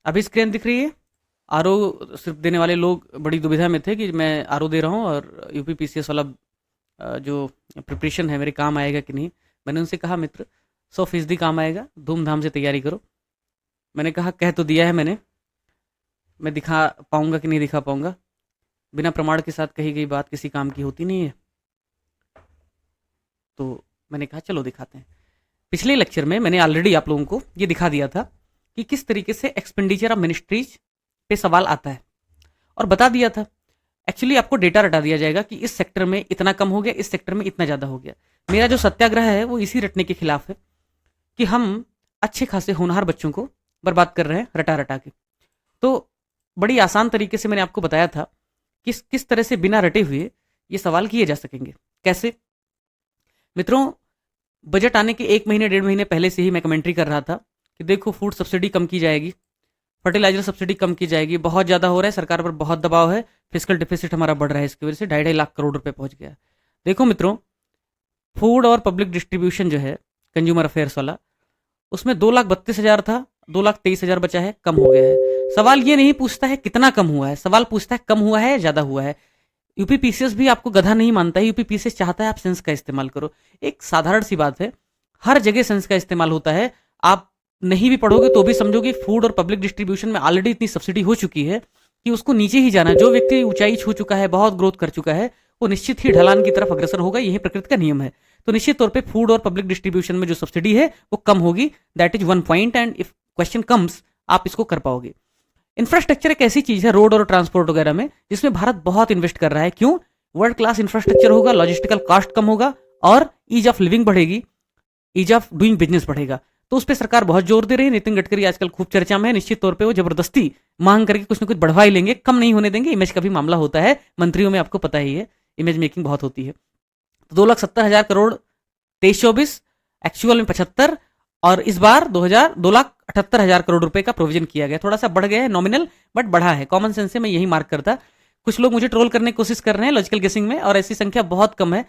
अभी स्क्रीन दिख रही है। आरओ सिर्फ देने वाले लोग बड़ी दुविधा में थे कि मैं आरओ दे रहा हूँ और यूपी पीसीएस वाला जो प्रिपरेशन है मेरे काम आएगा कि नहीं। मैंने उनसे कहा मित्र 100% काम आएगा, धूमधाम से तैयारी करो। मैंने कहा कह तो दिया है मैंने, मैं दिखा पाऊंगा कि नहीं दिखा पाऊंगा। बिना प्रमाण के साथ कही गई बात किसी काम की होती नहीं है। तो मैंने कहा चलो दिखाते हैं। पिछले लेक्चर में मैंने ऑलरेडी आप लोगों को ये दिखा दिया था कि किस तरीके से एक्सपेंडिचर ऑफ मिनिस्ट्रीज पे सवाल आता है, और बता दिया था। एक्चुअली आपको डेटा रटा दिया जाएगा कि इस सेक्टर में इतना कम हो गया, इस सेक्टर में इतना ज़्यादा हो गया। मेरा जो सत्याग्रह है वो इसी रटने के खिलाफ है कि हम अच्छे खासे होनहार बच्चों को बर्बाद कर रहे हैं रटा रटा के। तो बड़ी आसान तरीके से मैंने आपको बताया था किस किस तरह से बिना रटे हुए ये सवाल किए जा सकेंगे। कैसे मित्रों, बजट आने के 1 महीने 1.5 महीने पहले से ही मैं कमेंट्री कर रहा था कि देखो फूड सब्सिडी कम की जाएगी, फर्टिलाइजर सब्सिडी कम की जाएगी, बहुत ज़्यादा हो रहा है, सरकार पर बहुत दबाव है, फिजिकल डिफिसिट हमारा बढ़ रहा है, इसकी वजह से 2.5 लाख करोड़ रुपए पहुंच गया। देखो मित्रों, फूड और पब्लिक डिस्ट्रीब्यूशन जो है कंज्यूमर अफेयर्स वाला, उसमें 2,32,000 था, 2,23,000 बचा है, कम हो गया है। सवाल ये नहीं पूछता है कितना कम हुआ है, सवाल पूछता है कम हुआ है या ज्यादा हुआ है। यूपी पीसीएस भी आपको गधा नहीं मानता है, यूपी पीसीएस चाहता है आप सेंस का इस्तेमाल करो। एक साधारण सी बात है, हर जगह सेंस का इस्तेमाल होता है। आप नहीं भी पढ़ोगे तो भी समझोगे फूड और पब्लिक डिस्ट्रीब्यूशन में ऑलरेडी इतनी सब्सिडी हो चुकी है कि उसको नीचे ही जाना है। जो व्यक्ति ऊंचाई छू चुका है, बहुत ग्रोथ कर चुका है, वो निश्चित ही ढलान की तरफ अग्रसर होगा, यही प्रकृति का नियम है। तो निश्चित तौर पे फूड और पब्लिक डिस्ट्रीब्यूशन में जो सब्सिडी है वो कम होगी। That is one point, and if question comes आप इसको कर पाओगे। इंफ्रास्ट्रक्चर एक ऐसी चीज है रोड और ट्रांसपोर्ट वगैरह में जिसमें भारत बहुत इन्वेस्ट कर रहा है। क्यों? वर्ल्ड क्लास इंफ्रास्ट्रक्चर होगा, लॉजिस्टिकल कॉस्ट कम होगा और ईज ऑफ लिविंग बढ़ेगी, ईज ऑफ डूइंग बिजनेस बढ़ेगा। तो उस पर सरकार बहुत जोर दे रही है। नितिन गडकरी आजकल खूब चर्चा में है। निश्चित तौर पे वो जबरदस्ती मांग करके कुछ ना कुछ बढ़वा ही लेंगे, कम नहीं होने देंगे। इमेज का भी मामला होता है मंत्रियों में, आपको पता ही है, इमेज मेकिंग बहुत होती है। तो 2,70,000 करोड़ 23-24, एक्चुअल में 75, और इस बार 2,78,000 करोड़ रुपए का प्रोविजन किया गया। थोड़ा सा बढ़ गया है नॉमिनल, बट बढ़ा है। कॉमन सेंस से मैं यही मार्क करता। कुछ लोग मुझे ट्रोल करने की कोशिश कर रहे हैं लॉजिकल गेसिंग में, और ऐसी संख्या बहुत कम है।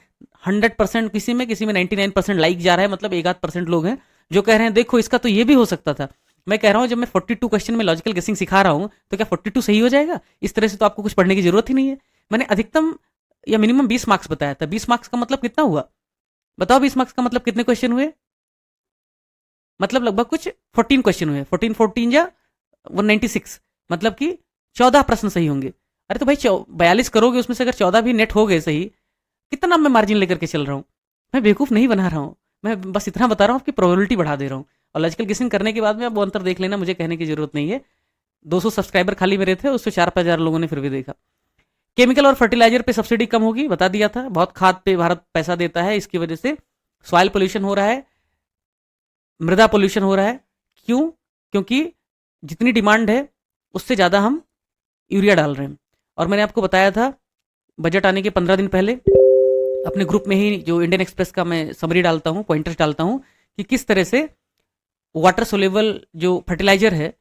100% किसी में 99% लाइक जा रहा है, मतलब 1-8% लोग हैं जो कह रहे हैं देखो इसका तो ये भी हो सकता था। मैं कह रहा हूं जब मैं 42 क्वेश्चन में लॉजिकल गेसिंग सिखा रहा हूं तो क्या 42 सही हो जाएगा? इस तरह से तो आपको कुछ पढ़ने की जरूरत ही नहीं है। मैंने अधिकतम या मिनिमम 20 मार्क्स बताया था। 20 मार्क्स का मतलब कितना हुआ बताओ? 20 मार्क्स का मतलब कितने क्वेश्चन हुए? मतलब लगभग कुछ 14 क्वेश्चन हुए। 14 या 196, मतलब कि 14 प्रश्न सही होंगे। अरे तो भाई 42 करोगे, उसमें से अगर 14 भी नेट हो गए सही, कितना मैं मार्जिन लेकर के चल रहा हूँ? मैं बेवकूफ नहीं बना रहा हूँ, मैं बस इतना बता रहा हूँ आपकी प्रोबेबिलिटी बढ़ा दे रहा हूँ। और लॉजिकल गेसिंग करने के बाद में आप वो अंतर देख लेना, मुझे कहने की जरूरत नहीं है। 200 सब्सक्राइबर खाली मेरे थे, उससे 4-5 हज़ार लोगों ने फिर भी देखा। केमिकल और फर्टिलाइजर पे सब्सिडी कम होगी, बता दिया था। बहुत खाद पे भारत पैसा देता है, इसकी वजह से सॉइल पोल्यूशन हो रहा है, मृदा पोल्यूशन हो रहा है। क्यों? क्योंकि जितनी डिमांड है उससे ज़्यादा हम यूरिया डाल रहे हैं। और मैंने आपको बताया था बजट आने के 15 दिन पहले अपने ग्रुप में ही, जो इंडियन एक्सप्रेस का मैं समरी डालता हूँ, पॉइंटर्स डालता हूँ, कि किस तरह से वाटर सोलेबल जो फर्टिलाइजर है,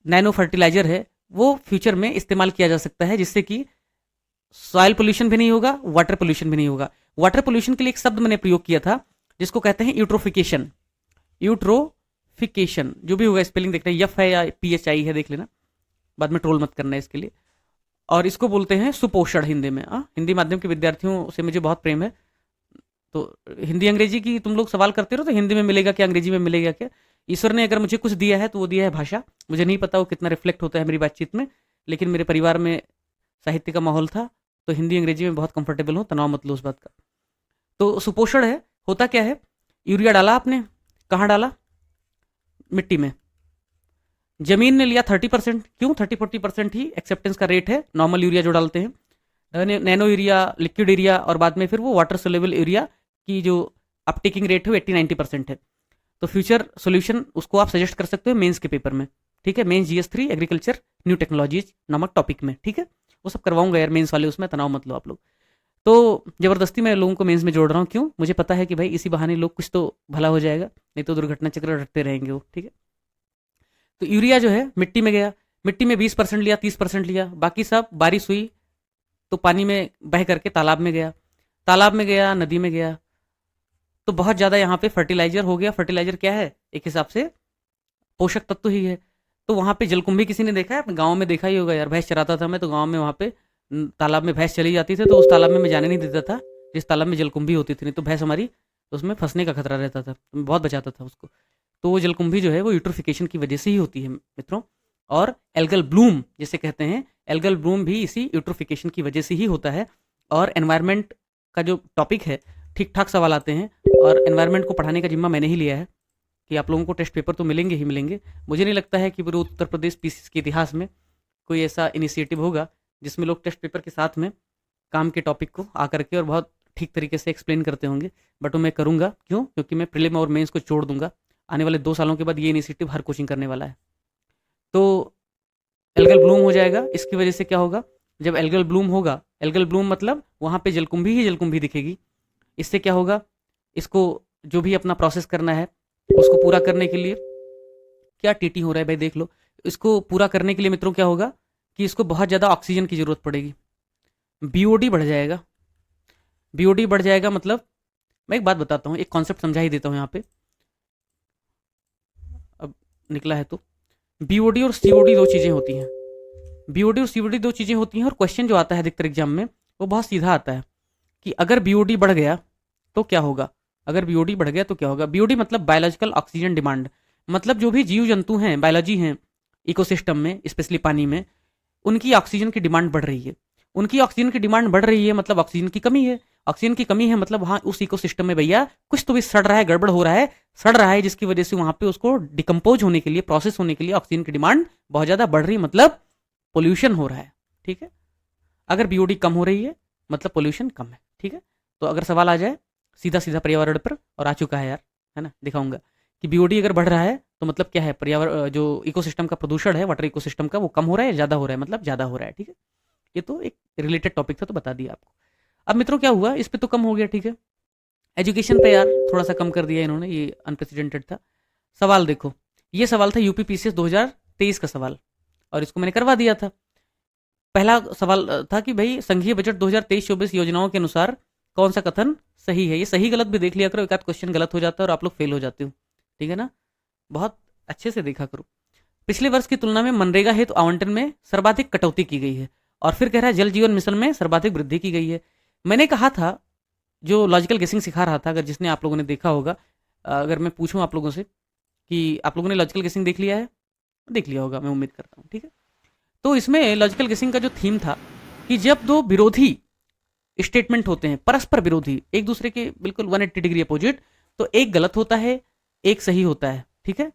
नैनो फर्टिलाइजर है, वो फ्यूचर में इस्तेमाल किया जा सकता है, जिससे कि सॉइल पोल्यूशन भी नहीं होगा, वाटर पोल्यूशन भी नहीं होगा। वाटर पोल्यूशन के लिए एक शब्द मैंने प्रयोग किया था जिसको कहते हैं यूट्रोफिकेशन। यूट्रोफिकेशन जो भी होगा, स्पेलिंग देखना, यफ है या PHI है, देख लेना, बाद में ट्रोल मत करना इसके लिए। और इसको बोलते हैं सुपोषण हिंदी में। हिंदी माध्यम के विद्यार्थियों से मुझे बहुत प्रेम है, तो हिंदी अंग्रेजी की तुम लोग सवाल करते रहो, तो हिंदी में मिलेगा क्या, अंग्रेजी में मिलेगा क्या? ईश्वर ने अगर मुझे कुछ दिया है तो वो दिया है भाषा। मुझे नहीं पता वो कितना रिफ्लेक्ट होता है मेरी बातचीत में, लेकिन मेरे परिवार में साहित्य का माहौल था, तो हिंदी अंग्रेजी में बहुत कंफर्टेबल हूँ, तनाव मत लो उस बात का। तो सुपोषण है, होता क्या है? यूरिया डाला आपने, कहाँ डाला? मिट्टी में। जमीन ने लिया 30%। क्यों? 30-40% ही एक्सेप्टेंस का रेट है नॉर्मल यूरिया जो डालते हैं। नैनो यूरिया, लिक्विड यूरिया, और बाद में फिर वो वाटर सोल्यूबल यूरिया की जो अपटेकिंग रेट है वो 80-90% है। तो फ्यूचर सोल्यूशन उसको आप सजेस्ट कर सकते हो मेंस के पेपर में, ठीक है? Mains GS3 agriculture new technologies नामक टॉपिक में, ठीक है? वो सब करवाऊंगा यार मेंस वाले, उसमें तनाव मत लो आप लोग। तो जबरदस्ती मैं लोगों को मेंस में जोड़ रहा हूँ। क्यों? मुझे पता है कि भाई इसी बहाने लोग कुछ तो भला हो जाएगा, नहीं तो दुर्घटना चक्र रटते रहेंगे वो, ठीक है? तो यूरिया जो है मिट्टी में गया, मिट्टी में 20% लिया, 30% लिया, बाकी सब बारिश हुई तो पानी में बह करके तालाब में गया, तालाब में गया, नदी में गया। तो बहुत ज़्यादा यहाँ पे फर्टिलाइजर हो गया। फर्टिलाइजर क्या है? एक हिसाब से पोषक तत्व ही है। तो वहाँ पे जलकुंभी किसी ने देखा है? अपने गाँव में देखा ही होगा यार, भैंस चराता था मैं तो गाँव में, वहाँ पे तालाब में भैंस चली जाती थी, तो उस तालाब में मैं जाने नहीं देता था जिस तालाब में जलकुंभी होती थी, नहीं तो भैंस हमारी उसमें फंसने का खतरा रहता था, तो मैं बहुत बचाता था उसको। तो वो जलकुंभी जो है वो यूट्रोफिकेशन की वजह से ही होती है मित्रों। और एल्गल ब्लूम जिसे कहते हैं, एल्गल ब्लूम भी इसी यूट्रोफिकेशन की वजह से ही होता है। और एनवायरनमेंट का जो टॉपिक है, ठीक ठाक सवाल आते हैं, और एनवायरनमेंट को पढ़ाने का जिम्मा मैंने ही लिया है कि आप लोगों को टेस्ट पेपर तो मिलेंगे ही मिलेंगे। मुझे नहीं लगता है कि पूरे उत्तर प्रदेश पीसीएस के इतिहास में कोई ऐसा इनिशिएटिव होगा जिसमें लोग टेस्ट पेपर के साथ में काम के टॉपिक को आकर के और बहुत ठीक तरीके से एक्सप्लेन करते होंगे। बट वो मैं करूँगा, क्यों? क्योंकि मैं प्रीलिम और मेंस को छोड़ दूंगा। आने वाले 2 सालों के बाद ये इनिशिएटिव हर कोचिंग करने वाला है। तो एल्गल ब्लूम हो जाएगा। इसकी वजह से क्या होगा? जब एल्गल ब्लूम होगा, एल्गल ब्लूम मतलब वहाँ पे जलकुंभी ही जलकुंभी दिखेगी। इससे क्या होगा? इसको जो भी अपना प्रोसेस करना है उसको पूरा करने के लिए, क्या टीटी हो रहा है भाई देख लो। इसको पूरा करने के लिए मित्रों क्या होगा कि इसको बहुत ज़्यादा ऑक्सीजन की ज़रूरत पड़ेगी। बीओडी बढ़ जाएगा। बीओडी बढ़ जाएगा मतलब, मैं एक बात बताता हूँ, एक कॉन्सेप्ट समझा ही देता हूँ यहाँ पे। अब निकला है तो बीओडी और सीओडी दो चीज़ें होती हैं। बीओडी और सीओडी दो चीज़ें होती हैं, और क्वेश्चन जो आता है अधिकतर एग्जाम में वो बहुत सीधा आता है कि अगर बीओडी बढ़ गया तो क्या होगा। अगर बीओडी बढ़ गया तो क्या होगा? बीओडी मतलब बायोलॉजिकल ऑक्सीजन डिमांड। मतलब जो भी जीव जंतु हैं, बायोलॉजी हैं इकोसिस्टम में, स्पेशली पानी में, उनकी ऑक्सीजन की डिमांड बढ़ रही है। उनकी ऑक्सीजन की डिमांड बढ़ रही है मतलब ऑक्सीजन की कमी है। ऑक्सीजन की कमी है मतलब वहाँ उस इकोसिस्टम में भैया कुछ तो भी सड़ रहा है, गड़बड़ हो रहा है, सड़ रहा है, जिसकी वजह से वहाँ पे उसको डिकम्पोज होने के लिए, प्रोसेस होने के लिए ऑक्सीजन की डिमांड बहुत ज़्यादा बढ़ रही है, मतलब पोल्यूशन हो रहा है। ठीक है? अगर बीओडी कम हो रही है मतलब पोल्यूशन कम है। ठीक है? तो अगर सवाल आ जाए सीधा सीधा पर्यावरण पर, और आ चुका है यार, है ना, दिखाऊंगा कि बीओडी अगर बढ़ रहा है तो मतलब क्या है, पर्यावरण जो इकोसिस्टम का प्रदूषण है, वाटर इकोसिस्टम का, वो कम हो रहा है, ज़्यादा हो रहा है, मतलब ज़्यादा हो रहा है। ठीक है? ये तो एक रिलेटेड टॉपिक था तो बता दिया आपको। अब मित्रों क्या हुआ, इस पे तो कम हो गया। ठीक है? एजुकेशन पे यार थोड़ा सा कम कर दिया इन्होंने, ये अनप्रेसिडेंटेड था। सवाल देखो, ये सवाल था यूपी पीसीएस 2023 का सवाल, और इसको मैंने करवा दिया था। पहला सवाल था कि भाई संघीय बजट 2023-24 योजनाओं के अनुसार कौन सा कथन सही है। ये सही गलत भी देख लिया करो, एक आध क्वेश्चन गलत हो जाता है और आप लोग फेल हो जाते हो। ठीक है ना? बहुत अच्छे से देखा करो। पिछले वर्ष की तुलना में मनरेगा हेतु आवंटन में सर्वाधिक कटौती की गई है, और फिर कह रहा है जल जीवन मिशन में सर्वाधिक वृद्धि की गई है। मैंने कहा था, जो लॉजिकल गेसिंग सिखा रहा था, अगर जिसने आप लोगों ने देखा होगा, अगर मैं पूछूं आप लोगों से कि आप लोगों ने लॉजिकल गेसिंग देख लिया है, देख लिया होगा मैं उम्मीद करता हूँ। ठीक है? तो इसमें लॉजिकल गेसिंग का जो थीम था कि जब दो विरोधी स्टेटमेंट होते हैं, परस्पर विरोधी, एक दूसरे के बिल्कुल 180 डिग्री अपोजिट, तो एक गलत होता है, एक सही होता है। ठीक है?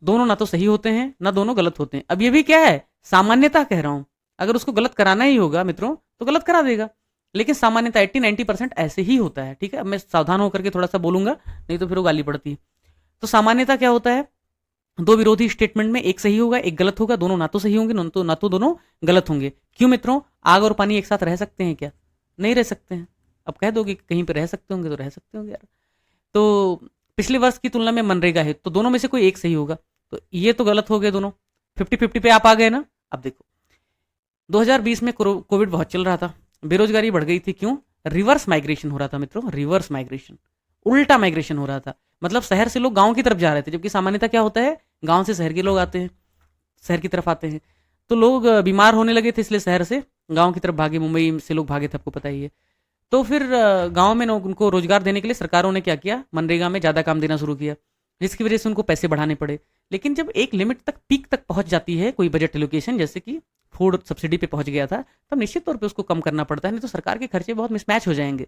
दोनों ना तो सही होते हैं ना दोनों गलत होते हैं। अब ये भी क्या है, सामान्यता कह रहा हूं। अगर उसको गलत कराना ही होगा मित्रों तो गलत करा देगा, लेकिन सामान्यता 80-90% ऐसे ही होता है। ठीक है? अब मैं सावधान होकर के थोड़ा सा बोलूंगा, नहीं तो फिर वो गाली पड़ती है। तो सामान्यता क्या होता है, दो विरोधी स्टेटमेंट में एक सही होगा एक गलत होगा, दोनों ना तो सही होंगे ना तो दोनों गलत होंगे। क्यों मित्रों? आग और पानी एक साथ रह सकते हैं क्या? नहीं रह सकते हैं। अब कह दो कि कहीं पर रह सकते होंगे तो रह सकते होंगे यार। तो पिछले वर्ष की तुलना में मनरेगा है तो दोनों में से कोई एक सही होगा, तो ये तो गलत हो गए दोनों। 50-50 पे आप आ गए ना। अब देखो, 2020 में कोविड बहुत चल रहा था, बेरोजगारी बढ़ गई थी। क्यों? रिवर्स माइग्रेशन हो रहा था मित्रों, रिवर्स माइग्रेशन, उल्टा माइग्रेशन हो रहा था। मतलब शहर से लोग गांव की तरफ जा रहे थे, जबकि सामान्यतः क्या होता है, गांव से शहर के लोग आते हैं, शहर की तरफ आते हैं। तो लोग बीमार होने लगे थे, इसलिए शहर से गांव की तरफ भागे, मुंबई से लोग भागे थे, आपको पता ही है। तो फिर गांव में उनको रोजगार देने के लिए सरकारों ने क्या किया, मनरेगा में ज़्यादा काम देना शुरू किया, जिसकी वजह से उनको पैसे बढ़ाने पड़े। लेकिन जब एक लिमिट तक, पीक तक पहुंच जाती है कोई बजट एलोकेशन, जैसे कि फूड सब्सिडी पे पहुंच गया था, तब निश्चित तौर पे उसको कम करना पड़ता है, नहीं तो सरकार के खर्चे बहुत मिसमैच हो जाएंगे।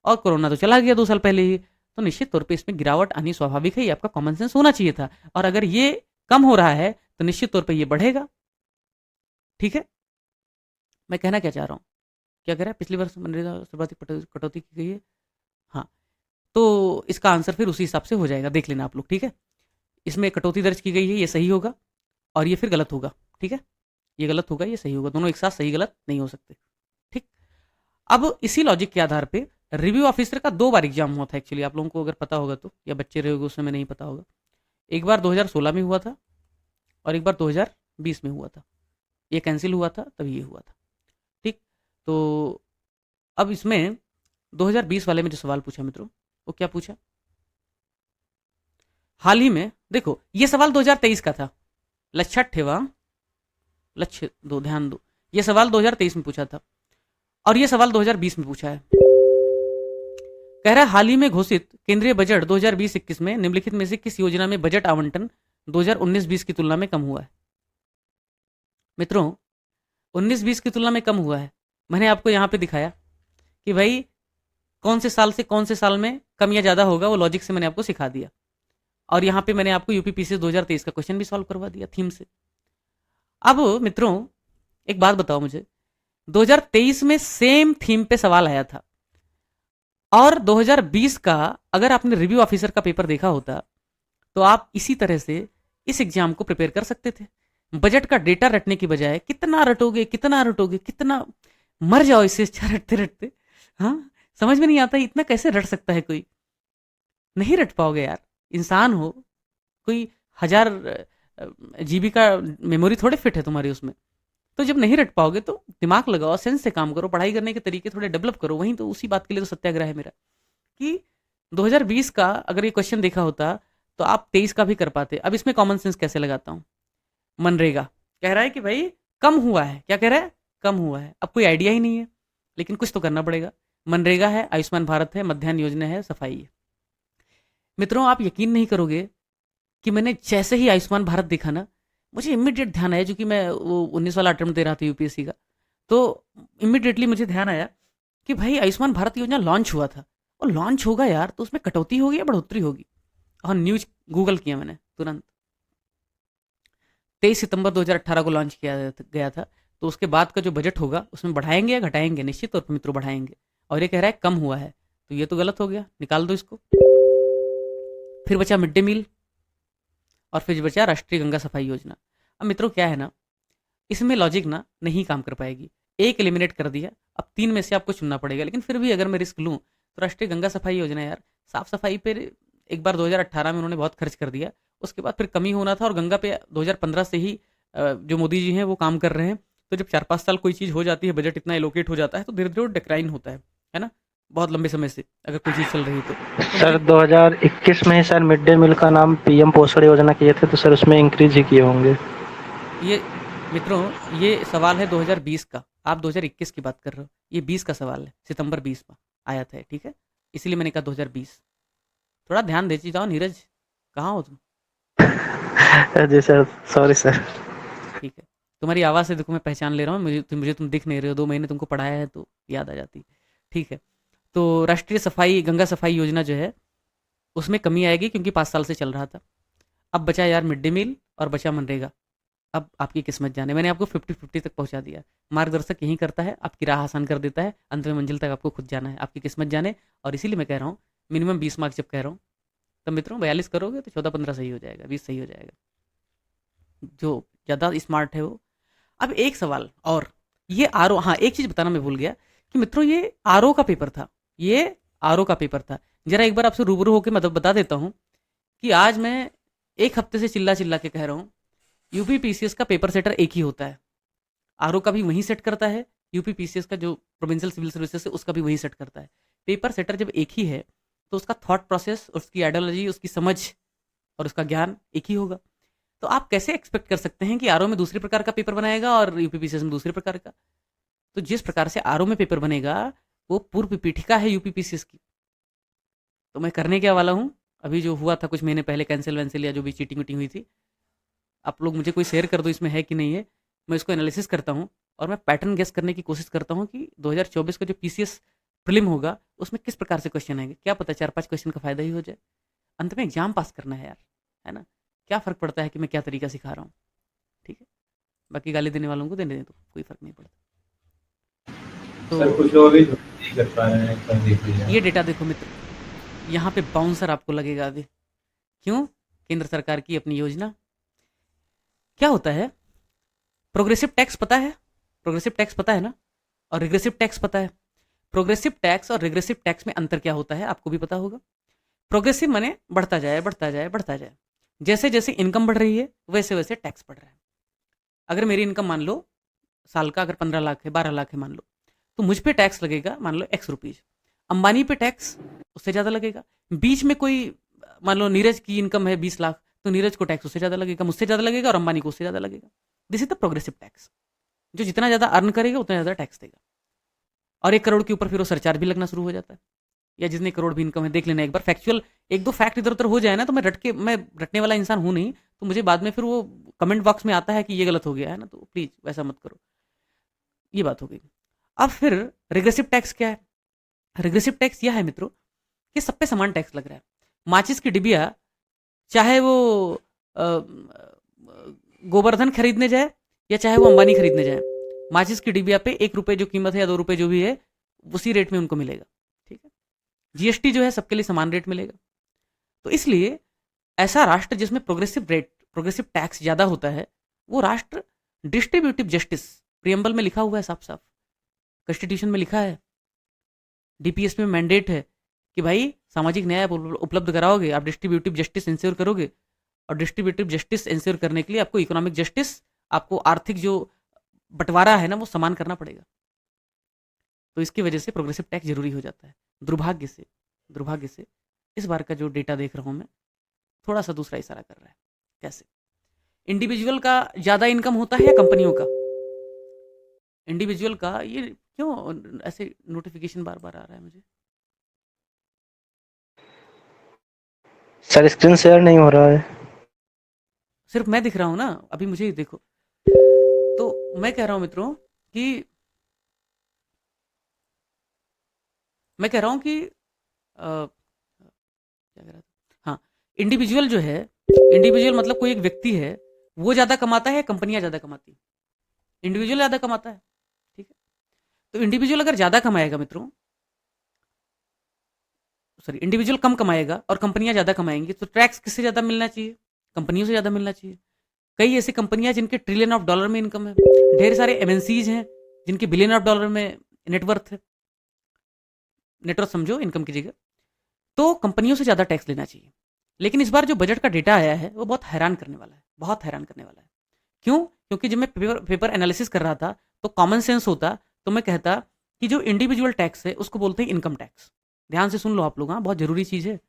और कोरोना तो चला गया 2 साल पहले ही, तो निश्चित तौर पे इसमें गिरावट आनी स्वाभाविक है, ये आपका कॉमन सेंस होना चाहिए था। और अगर ये कम हो रहा है तो निश्चित तौर पर ये बढ़ेगा। ठीक है? मैं कहना क्या चाह रहा हूँ, क्या कह रहा है, पिछले वर्ष मनरेगा सर्वाधिक कटौती की गई है। हाँ, तो इसका आंसर फिर उसी हिसाब से हो जाएगा, देख लेना आप लोग। ठीक है? इसमें कटौती दर्ज की गई है, ये सही होगा, और ये फिर गलत होगा। ठीक है? ये गलत होगा, ये सही होगा, दोनों एक साथ सही गलत नहीं हो सकते। ठीक? अब इसी लॉजिक के आधार पे रिव्यू ऑफिसर का 2 बार एग्जाम हुआ था एक्चुअली, आप लोगों को अगर पता होगा तो, या बच्चे रहे होगे उस समय नहीं पता होगा। एक बार 2016 में हुआ था, और एक बार 2020 में हुआ था। ये कैंसिल हुआ था तभी ये हुआ था। ठीक? तो अब इसमें 2020 वाले में जो सवाल पूछा मित्रों, वो क्या पूछा, हाल ही में देखो, ये सवाल 2023 का था, लक्षात ठेवा, लक्ष्य दो, ध्यान दो। ये सवाल 2023 में पूछा था और ये सवाल 2020 में पूछा है। कह रहा है हाल ही में घोषित केंद्रीय बजट 2020-21 में निम्नलिखित में से किस योजना में बजट आवंटन 2019-20 की तुलना में कम हुआ है? मित्रों, 19-20 की तुलना में कम हुआ है। मैंने आपको यहां पे दिखाया कि भाई कौन से साल से कौन से साल में कम या ज्यादा होगा, वो लॉजिक से मैंने आपको सिखा दिया। और यहाँ पे मैंने आपको यूपीपीसी 2023 का क्वेश्चन भी सॉल्व करवा दिया थीम से। अब मित्रों एक बात बताओ मुझे, 2023 में सेम थीम पे सवाल आया था और 2020 का अगर आपने रिव्यू ऑफिसर का पेपर देखा होता तो आप इसी तरह से इस एग्जाम को प्रिपेयर कर सकते थे। बजट का डेटा रटने की बजाय कितना रटोगे कितना रटोगे, कितना मर जाओ इससे अच्छा रटते रटते। हाँ, समझ में नहीं आता इतना कैसे रट सकता है कोई, नहीं रट पाओगे यार। इंसान हो, कोई 1000 जीबी का मेमोरी थोड़े फिट है तुम्हारी उसमें। तो जब नहीं रट पाओगे तो दिमाग लगाओ, सेंस से काम करो, पढ़ाई करने के तरीके थोड़े डेवलप करो। वहीं तो उसी बात के लिए तो सत्याग्रह है मेरा कि 2020 का अगर ये क्वेश्चन देखा होता तो आप 23 का भी कर पाते। अब इसमें कॉमन सेंस कैसे लगाता हूं? मनरेगा कह रहा है कि भाई कम हुआ है, क्या कह रहा है? कम हुआ है। अब कोई आइडिया ही नहीं है, लेकिन कुछ तो करना पड़ेगा। मनरेगा है, आयुष्मान भारत है, मध्याह्न योजना है, सफाई है। मित्रों आप यकीन नहीं करोगे कि मैंने जैसे ही आयुष्मान भारत देखा ना, मुझे इमीडिएट ध्यान आया, क्योंकि मैं वो 19 वाला अटेम्प्ट दे रहा था यूपीएससी का, तो इमीडिएटली मुझे ध्यान आया कि भाई आयुष्मान भारत योजना लॉन्च हुआ था और लॉन्च होगा यार तो उसमें कटौती होगी या बढ़ोतरी होगी। और न्यूज गूगल किया मैंने तुरंत। 23 सितंबर 2018 को लॉन्च किया गया था, तो उसके बाद का जो बजट होगा उसमें बढ़ाएंगे या घटाएंगे? निश्चित तौर पर मित्रों बढ़ाएंगे। और ये कह रहा है कम हुआ है, तो ये तो गलत हो गया, निकाल दो इसको। फिर बचा मिड डे मील और फिर बचा राष्ट्रीय गंगा सफाई योजना। अब मित्रों क्या है ना, इसमें लॉजिक ना नहीं काम कर पाएगी। एक एलिमिनेट कर दिया, अब 3 में से आपको चुनना पड़ेगा। लेकिन फिर भी अगर मैं रिस्क लूँ तो राष्ट्रीय गंगा सफाई योजना यार, साफ सफाई पे एक बार 2018 में उन्होंने बहुत खर्च कर दिया, उसके बाद फिर कमी होना था। और गंगा पे 2015 से ही जो मोदी जी हैं वो काम कर रहे हैं। तो जब 4-5 साल कोई चीज़ हो जाती है, बजट इतना एलोकेट हो जाता है, तो धीरे धीरे डिक्लाइन होता है ना, बहुत लंबे समय से अगर कोई चीज़ चल रही तो सर 2021 में ही सर मिड डे मील का नाम पीएम पोषण योजना किए थे, तो सर उसमें इंक्रीज ही किए होंगे। ये मित्रों ये सवाल है 2020 का, आप 2021 की बात कर रहे हो। ये 20 का सवाल है, सितंबर 20 में आया था, ठीक है, इसीलिए मैंने कहा 2020। थोड़ा ध्यान देती जाओ नीरज, कहाँ हो तुम? जी सर, सॉरी सर। ठीक है, तुम्हारी आवाज़ से देखो मैं पहचान ले रहा हूँ, मुझे तुम दिख नहीं रहे हो। 2 महीने तुमको पढ़ाया है तो याद आ जाती। ठीक है, तो राष्ट्रीय सफाई गंगा सफाई योजना जो है उसमें कमी आएगी क्योंकि 5 साल से चल रहा था। अब बचा यार मिड डे मील और बचा मनरेगा। अब आपकी किस्मत जाने, मैंने आपको 50-50 तक पहुंचा दिया। मार्गदर्शक यही करता है, आपकी राह आसान कर देता है, अंत में मंजिल तक आपको खुद जाना है, आपकी किस्मत जाने। और इसीलिए मैं कह रहा हूँ मिनिमम 20 मार्क्स जब कह रहा हूँ, तो मित्रों 42 करोगे तो 14-15 सही हो जाएगा, 20 सही हो जाएगा, जो ज़्यादा स्मार्ट है वो। अब एक सवाल और, ये आरओ, हाँ एक चीज़ बताना मैं भूल गया कि मित्रों ये आरओ का पेपर था, ये आरओ का पेपर था। जरा एक बार आपसे रूबरू होकर मतलब बता देता हूँ कि आज मैं एक हफ्ते से चिल्ला चिल्ला के कह रहा हूँ यूपी पीसीएस का पेपर सेटर एक ही होता है। आरओ का भी वही सेट करता है, यूपी पीसीएस का जो प्रोविंशियल सिविल सर्विसेज है उसका भी वही सेट करता है। पेपर सेटर जब एक ही है तो उसका थॉट प्रोसेस, उसकी आइडियोलॉजी, उसकी समझ और उसका ज्ञान एक ही होगा। तो आप कैसे एक्सपेक्ट कर सकते हैं कि आरओ में दूसरे प्रकार का पेपर बनाएगा और यूपी पीसीएस में दूसरे प्रकार का? तो जिस प्रकार से आरओ में पेपर बनेगा वो पूर्व पीठिका है यूपी पीसीएस की। तो मैं करने क्या वाला हूँ, अभी जो हुआ था कुछ महीने पहले कैंसिल वैंसिल या जो भी चीटिंग वीटिंग हुई थी, आप लोग मुझे कोई शेयर कर दो इसमें है कि नहीं है, मैं इसको एनालिसिस करता हूँ और मैं पैटर्न गेस करने की कोशिश करता हूँ कि 2024 का जो पीसीएस प्रीलिम होगा उसमें किस प्रकार से क्वेश्चन आएंगे। क्या पता 4-5 क्वेश्चन का फायदा ही हो जाए। अंत में एग्जाम पास करना है यार, है ना, क्या फ़र्क पड़ता है कि मैं क्या तरीका सिखा रहा हूँ। ठीक है, बाकी गाली देने वालों को देने दे, तो कोई फ़र्क नहीं पड़ता। तो सर कुछ लोग अभी नहीं कर पा रहे हैं, कर देख लीजिए। ये डेटा देखो मित्र, यहाँ पे बाउंसर आपको लगेगा अभी। क्यों? केंद्र सरकार की अपनी योजना। क्या होता है, प्रोग्रेसिव टैक्स पता है, प्रोग्रेसिव टैक्स पता है ना, और रिग्रेसिव टैक्स पता है। प्रोग्रेसिव टैक्स और रिग्रेसिव टैक्स में अंतर क्या होता है आपको भी पता होगा। प्रोग्रेसिव माने बढ़ता जाए बढ़ता जाए बढ़ता जाए, जैसे जैसे इनकम बढ़ रही है वैसे वैसे टैक्स बढ़ रहा है। अगर मेरी इनकम मान लो साल का अगर 15 लाख है, 12 लाख है मान लो, तो मुझ पे टैक्स लगेगा मान लो एक्स रुपीज। अंबानी पे टैक्स उससे ज़्यादा लगेगा। बीच में कोई मान लो नीरज की इनकम है 20 लाख, तो नीरज को टैक्स उससे ज़्यादा लगेगा, मुझसे ज़्यादा लगेगा और अंबानी को उससे ज़्यादा लगेगा। This is the progressive tax. जो जितना ज़्यादा अर्न करेगा उतना ज़्यादा टैक्स देगा, और 1 करोड़ के ऊपर फिर वो सरचार्ज भी लगना शुरू हो जाता है। या जितने करोड़ भी इनकम है, देख लेना एक बार फैक्चुअल, 1-2 फैक्ट इधर उधर हो जाए ना, तो मैं रटने वाला इंसान हूँ नहीं, तो मुझे बाद में फिर वो कमेंट बॉक्स में आता है कि ये गलत हो गया है ना, तो प्लीज़ वैसा मत करो। ये बात हो गई। अब फिर रिग्रेसिव टैक्स क्या है? रिग्रेसिव टैक्स यह है मित्रों कि सब पे समान टैक्स लग रहा है। माचिस की डिबिया, चाहे वो गोवर्धन खरीदने जाए या चाहे वो अंबानी खरीदने जाए, माचिस की डिबिया पे 1 रुपये जो कीमत है या 2 रुपये जो भी है, उसी रेट में उनको मिलेगा। ठीक है, जीएसटी जो है सबके लिए समान रेट मिलेगा। तो इसलिए ऐसा राष्ट्र जिसमें प्रोग्रेसिव टैक्स ज़्यादा होता है, वो राष्ट्र डिस्ट्रीब्यूटिव जस्टिस, प्रियम्बल में लिखा हुआ है साफ साफ, कॉन्स्टिट्यूशन में लिखा है, डीपीएस में मैंडेट है कि भाई सामाजिक न्याय उपलब्ध कराओगे, आप डिस्ट्रीब्यूटिव जस्टिस इंश्योर करोगे, और डिस्ट्रीब्यूटिव जस्टिस इंश्योर करने के लिए आपको इकोनॉमिक जस्टिस, आपको आर्थिक जो बंटवारा है ना, वो समान करना पड़ेगा। तो इसकी वजह से प्रोग्रेसिव टैक्स जरूरी हो जाता है। दुर्भाग्य से इस बार का जो डेटा देख रहा हूं मैं, थोड़ा सा दूसरा इशारा कर रहा है। कैसे? इंडिविजुअल का ज़्यादा इनकम होता है या कंपनियों का? इंडिविजुअल का, ये क्यों ऐसे नोटिफिकेशन बार बार आ रहा है मुझे? सर स्क्रीन शेयर नहीं हो रहा है। सिर्फ मैं दिख रहा हूँ ना, अभी मुझे ही देखो। तो मैं कह रहा हूँ मित्रों कि क्या कह रहा था, हाँ, इंडिविजुअल जो है, इंडिविजुअल मतलब कोई एक व्यक्ति है, वो ज़्यादा कमाता है, कंपनियां ज़्यादा कमाती है? इंडिविजुअल ज़्यादा कमाता है। ठीक है, तो इंडिविजुअल अगर ज़्यादा कमाएगा मित्रों, सॉरी, इंडिविजुअल कम कमाएगा और कंपनियां ज़्यादा कमाएंगी, तो टैक्स किससे ज़्यादा मिलना चाहिए? कंपनियों से ज़्यादा मिलना चाहिए। कई ऐसी कंपनियां जिनके ट्रिलियन ऑफ डॉलर में इनकम है, ढेर सारे एमएनसीज हैं जिनके बिलियन ऑफ डॉलर में नेटवर्थ है, नेटवर्थ समझो, इनकम की जगह। तो कंपनियों से ज़्यादा टैक्स लेना चाहिए। लेकिन इस बार जो बजट का डेटा आया है वो बहुत हैरान करने वाला है, बहुत हैरान करने वाला है। क्यों? क्योंकि जब मैं पेपर एनालिसिस कर रहा था, तो कॉमन सेंस होता तो मैं कहता कि जो इंडिविजुअल टैक्स है उसको बोलते हैं इनकम टैक्स। ध्यान से सुन लो आप लोग, हाँ, बहुत जरूरी चीज़ है।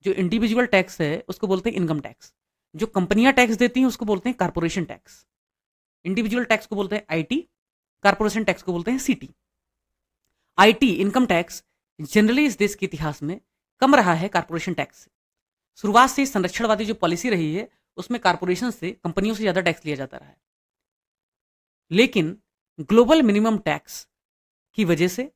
जो इंडिविजुअल टैक्स है उसको बोलते हैं इनकम टैक्स। जो कंपनियां टैक्स देती हैं उसको बोलते हैं कारपोरेशन टैक्स। इंडिविजुअल टैक्स को बोलते हैं आईटी, कारपोरेशन टैक्स को बोलते हैं सीटी। आईटी इनकम टैक्स जनरली इस देश के इतिहास में कम रहा है कारपोरेशन टैक्स से। शुरुआत से संरक्षणवादी जो पॉलिसी रही है उसमें कारपोरेशन से, कंपनियों से ज्यादा टैक्स लिया जाता रहा है। लेकिन ग्लोबल मिनिमम टैक्स की वजह से,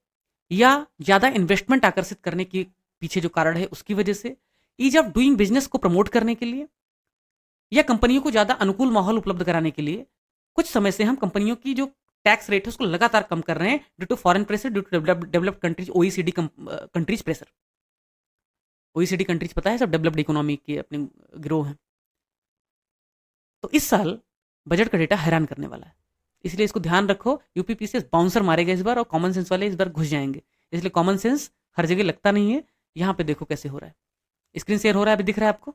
या ज्यादा इन्वेस्टमेंट आकर्षित करने के पीछे जो कारण है उसकी वजह से, ईज ऑफ डूइंग बिजनेस को प्रमोट करने के लिए, या कंपनियों को ज्यादा अनुकूल माहौल उपलब्ध कराने के लिए, कुछ समय से हम कंपनियों की जो टैक्स रेट है उसको लगातार कम कर रहे हैं, due to foreign pressure, due to developed countries, OECD countries pressure. OECD countries पता है, सब डेवलप्ड इकोनॉमी के अपने गिरोह हैं। तो इस साल बजट का डेटा हैरान करने वाला है, इसलिए इसको ध्यान रखो। यूपीपीसीएस बाउंसर मारेगा इस बार, और कॉमन सेंस वाले इस बार घुस जाएंगे, इसलिए कॉमन सेंस हर जगह लगता नहीं है। यहाँ पे देखो कैसे हो रहा है। स्क्रीन शेयर हो रहा है, अभी दिख रहा है आपको?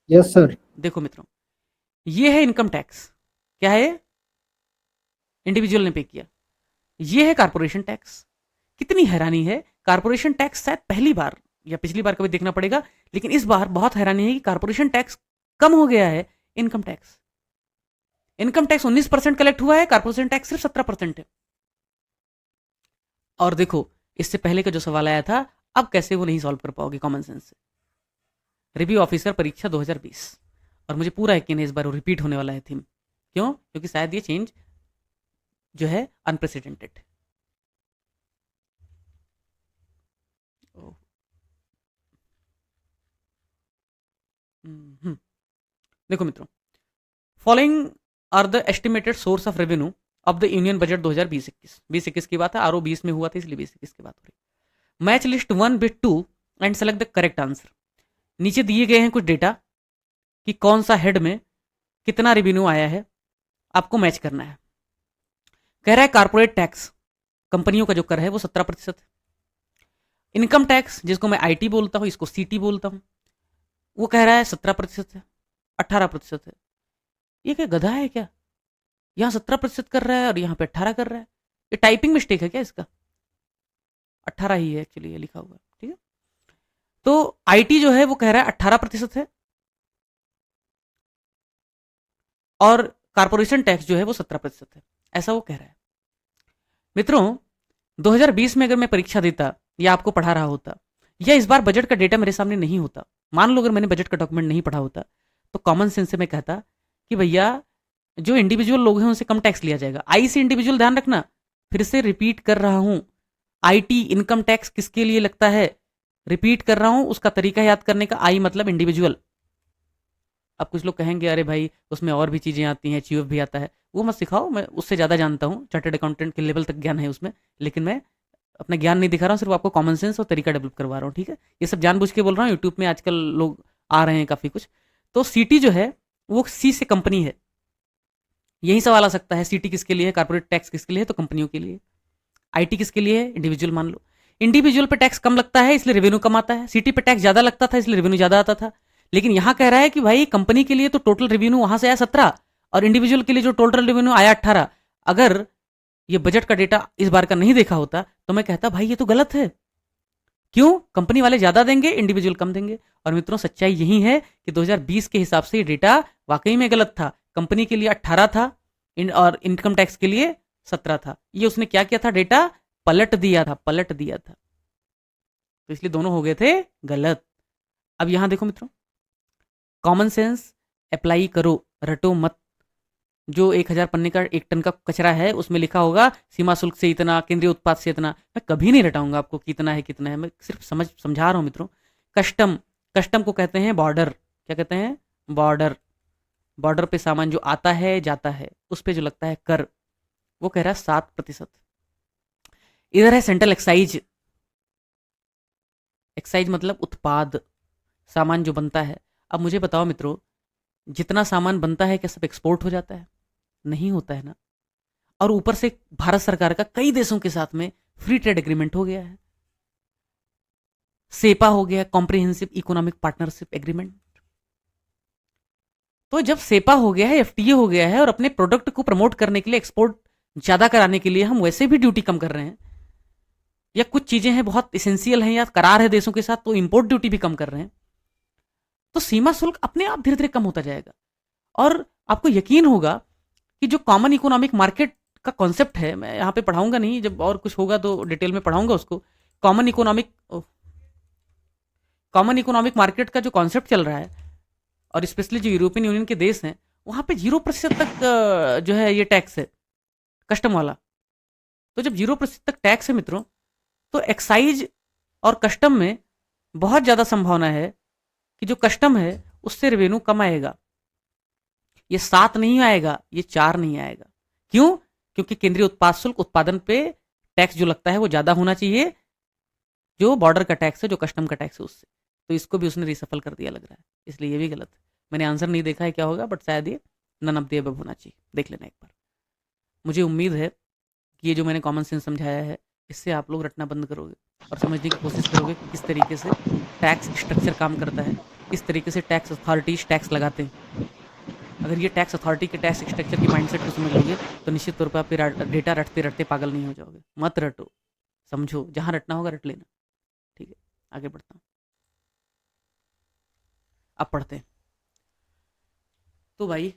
Yes sir. देखो मित्रों, ये है इनकम टैक्स। क्या है? इंडिविजुअल ने पे किया। ये है कारपोरेशन टैक्स। कितनी हैरानी है, कारपोरेशन टैक्स शायद पहली बार या पिछली बार कभी देखना पड़ेगा, लेकिन इस बार बहुत हैरानी है कि कारपोरेशन टैक्स कम हो गया है। इनकम टैक्स 19% कलेक्ट हुआ है, कारपोरेशन टैक्स सिर्फ 17% है। और देखो, इससे पहले का जो सवाल आया था, अब कैसे वो नहीं सॉल्व कर पाओगे कॉमन सेंस से। रिव्यू ऑफिसर परीक्षा 2020, और मुझे पूरा यकीन है इस बार वो रिपीट होने वाला है थीम। क्यों? क्योंकि शायद ये चेंज जो है अनप्रेसिडेंटेड। देखो मित्रों, following are the estimated source of revenue of the union budget 2020-21। 2021 की बात है, आरओ 20 में हुआ था, इसलिए 2021 की बात हो रही। Match list 1 with 2 and select the correct answer. नीचे दिए गए हैं कुछ डेटा कि कौन सा हेड में कितना रेवेन्यू आया है, आपको मैच करना है। कह रहा है कारपोरेट टैक्स, कंपनियों का जो कर है वो 17% है। इनकम टैक्स, जिसको मैं आईटी बोलता हूं, इसको सीटी बोलता हूं, वो कह रहा है 17% है, 18% है। ये क्या गधा है क्या? यहां 17% कर रहा है और यहां पे 18 कर रहा है। ये टाइपिंग मिस्टेक है क्या इसका? 18 ही है एक्चुअली, ये लिखा हुआ है। ठीक है, तो आईटी जो है वो कह रहा है 18% है, और कारपोरेशन टैक्स जो है वो 17% है, ऐसा वो कह रहा है। मित्रों 2020 में अगर मैं परीक्षा देता या आपको पढ़ा रहा होता या इस बार बजट का डेटा मेरे सामने नहीं होता, मान लो अगर मैंने बजट का डॉक्यूमेंट नहीं पढ़ा होता, तो कॉमन सेंस से मैं कहता कि भैया जो इंडिविजुअल लोग हैं उनसे कम टैक्स लिया जाएगा। आई से इंडिविजुअल, ध्यान रखना, फिर से रिपीट कर रहा हूं, आईटी इनकम टैक्स किसके लिए लगता है, रिपीट कर रहा हूं, उसका तरीका याद करने का, आई मतलब इंडिविजुअल। अब कुछ लोग कहेंगे अरे भाई उसमें और भी चीजें आती हैं, चीफ भी आता है, वो मत सिखाओ, मैं उससे ज्यादा जानता हूं, चार्टर्ड अकाउंटेंट के लेवल तक ज्ञान है उसमें, लेकिन मैं अपना ज्ञान नहीं दिखा रहा हूँ, सिर्फ आपको कॉमन सेंस और तरीका डेवलप करवा रहा हूँ, ठीक है। ये सब जानबूझ के बोल रहा हूँ, यूट्यूब में आजकल लोग आ रहे हैं काफी कुछ। तो सीटी जो है वो सी से कंपनी है, यही सवाल आ सकता है, सीटी किसके लिए है, कारपोरेट टैक्स किसके लिए है, तो कंपनियों के लिए। आईटी किसके लिए है, इंडिविजुअल मान लो। इंडिविजुअल पे टैक्स कम लगता है इसलिए रेवेन्यू कम आता है, सीटी पे टैक्स ज्यादा लगता था इसलिए रेवेन्यू ज्यादा आता था। लेकिन यहां कह रहा है कि भाई कंपनी के लिए तो टोटल रेवेन्यू वहां से आया 17 और इंडिविजुअल के लिए जो टोटल रेवेन्यू आया 18। अगर ये बजट का डेटा इस बार का नहीं देखा होता तो मैं कहता भाई ये तो गलत है, क्यों, कंपनी वाले ज्यादा देंगे, इंडिविजुअल कम देंगे। और मित्रों सच्चाई यही है कि 2020 के हिसाब से ये डेटा वाकई में गलत था, कंपनी के लिए 18 था और इनकम टैक्स के लिए 17 था। ये उसने क्या किया था, डेटा पलट दिया था, पलट दिया था, तो इसलिए दोनों हो गए थे गलत। अब यहां देखो मित्रों, कॉमन सेंस अप्लाई करो, रटो मत। जो 1000 पन्ने का 1 टन का कचरा है उसमें लिखा होगा सीमा शुल्क से इतना, केंद्रीय उत्पाद से इतना, मैं कभी नहीं रटाऊंगा आपको कितना है कितना है, मैं सिर्फ समझा रहा हूं मित्रों। कस्टम, कस्टम को कहते हैं बॉर्डर, क्या कहते हैं, बॉर्डर। बॉर्डर पे सामान जो आता है जाता है उस पे जो लगता है कर, वो कह रहा है 7%। इधर है सेंट्रल एक्साइज, एक्साइज मतलब उत्पाद, सामान जो बनता है। अब मुझे बताओ मित्रों, जितना सामान बनता है क्या सब एक्सपोर्ट हो जाता है, नहीं होता है ना। और ऊपर से भारत सरकार का कई देशों के साथ में फ्री ट्रेड एग्रीमेंट हो गया है, सेपा हो गया, कॉम्प्रिहेंसिव इकोनॉमिक पार्टनरशिप एग्रीमेंट। तो जब सेपा हो गया है, एफटीए हो गया है, और अपने प्रोडक्ट को प्रमोट करने के लिए, एक्सपोर्ट ज्यादा कराने के लिए हम वैसे भी ड्यूटी कम कर रहे हैं, या कुछ चीजें हैं बहुत इसेंशियल हैं या करार है देशों के साथ, तो इंपोर्ट ड्यूटी भी कम कर रहे हैं, तो सीमा शुल्क अपने आप धीरे धीरे कम होता जाएगा। और आपको यकीन होगा कि जो कॉमन इकोनॉमिक मार्केट का कॉन्सेप्ट है, मैं यहां पे पढ़ाऊंगा नहीं, जब और कुछ होगा तो डिटेल में पढ़ाऊंगा उसको। कॉमन इकोनॉमिक मार्केट का जो कॉन्सेप्ट चल रहा है, और स्पेशली जो यूरोपियन यूनियन के देश हैं, वहां पे 0% तक जो है ये टैक्स है, कस्टम वाला। तो जब 0% तक टैक्स है मित्रों, तो एक्साइज और कस्टम में बहुत ज्यादा संभावना है कि जो कस्टम है उससे रेवेन्यू कम आएगा। ये 7 नहीं आएगा, ये 4 नहीं आएगा। क्यों? क्योंकि केंद्रीय उत्पाद शुल्क, उत्पादन पे टैक्स जो लगता है वो ज्यादा होना चाहिए, जो बॉर्डर का टैक्स है, जो कस्टम का टैक्स है उससे। तो इसको भी उसने रिसफल कर दिया लग रहा है, इसलिए ये भी गलत है। मैंने आंसर नहीं देखा है क्या होगा, बट शायद ये नन ऑफ द अबव होना चाहिए, देख लेना एक बार। मुझे उम्मीद है कि ये जो मैंने कॉमन सेंस समझाया है, इससे आप लोग रटना बंद करोगे और समझने की कोशिश करोगे कि किस तरीके से टैक्स स्ट्रक्चर काम करता है, किस तरीके से टैक्स अथॉरिटीज टैक्स लगाते हैं। अगर ये टैक्स अथॉरिटी के टैक्स स्ट्रक्चर की माइंडसेट को समझ लोगे तो निश्चित तौर पर आप डेटा रटते रटते पागल नहीं हो जाओगे। मत रटो, समझो, जहां रटना होगा रट लेना, ठीक है। आगे बढ़ता हूं, अब पढ़ते हैं। तो भाई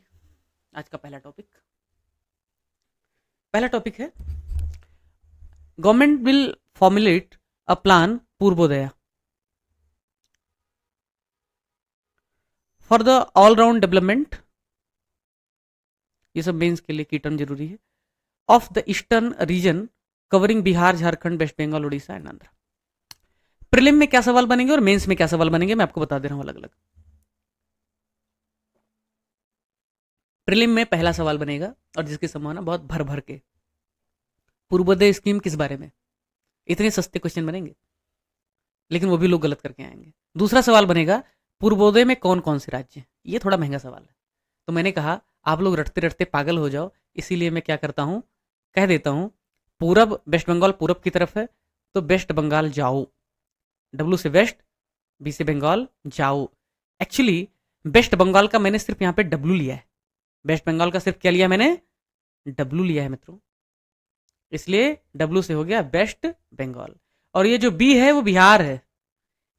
आज का पहला टॉपिक है, government will formulate a plan Purvodaya for the allround development, ये सब मेंस के लिए की टर्म जरूरी है, of the eastern region covering Bihar, Jharkhand, West Bengal, Orissa and Andhra. Prelim में क्या सवाल बनेंगे और मेंस में क्या सवाल बनेंगे मैं आपको बता दे रहा हूं अलग अलग। प्रीलिम में पहला सवाल बनेगा, और जिसकी संभावना बहुत भर भर के, पूर्वोदय स्कीम किस बारे में। इतने सस्ते क्वेश्चन बनेंगे, लेकिन वो भी लोग गलत करके आएंगे। दूसरा सवाल बनेगा, पूर्वोदय में कौन कौन से राज्य हैं। ये थोड़ा महंगा सवाल है, तो मैंने कहा आप लोग रटते रटते पागल हो जाओ, इसीलिए मैं क्या करता हूं, कह देता हूं पूरब, वेस्ट बंगाल पूरब की तरफ है, तो वेस्ट बंगाल जाओ, डब्ल्यू से वेस्ट, बी से बंगाल जाओ। एक्चुअली वेस्ट बंगाल का मैंने सिर्फ यहां पे डब्ल्यू लिया है, वेस्ट बंगाल का सिर्फ क्या लिया मैंने, डब्ल्यू लिया है मित्रों, इसलिए डब्ल्यू से हो गया वेस्ट बंगाल। और ये जो बी है वो बिहार है,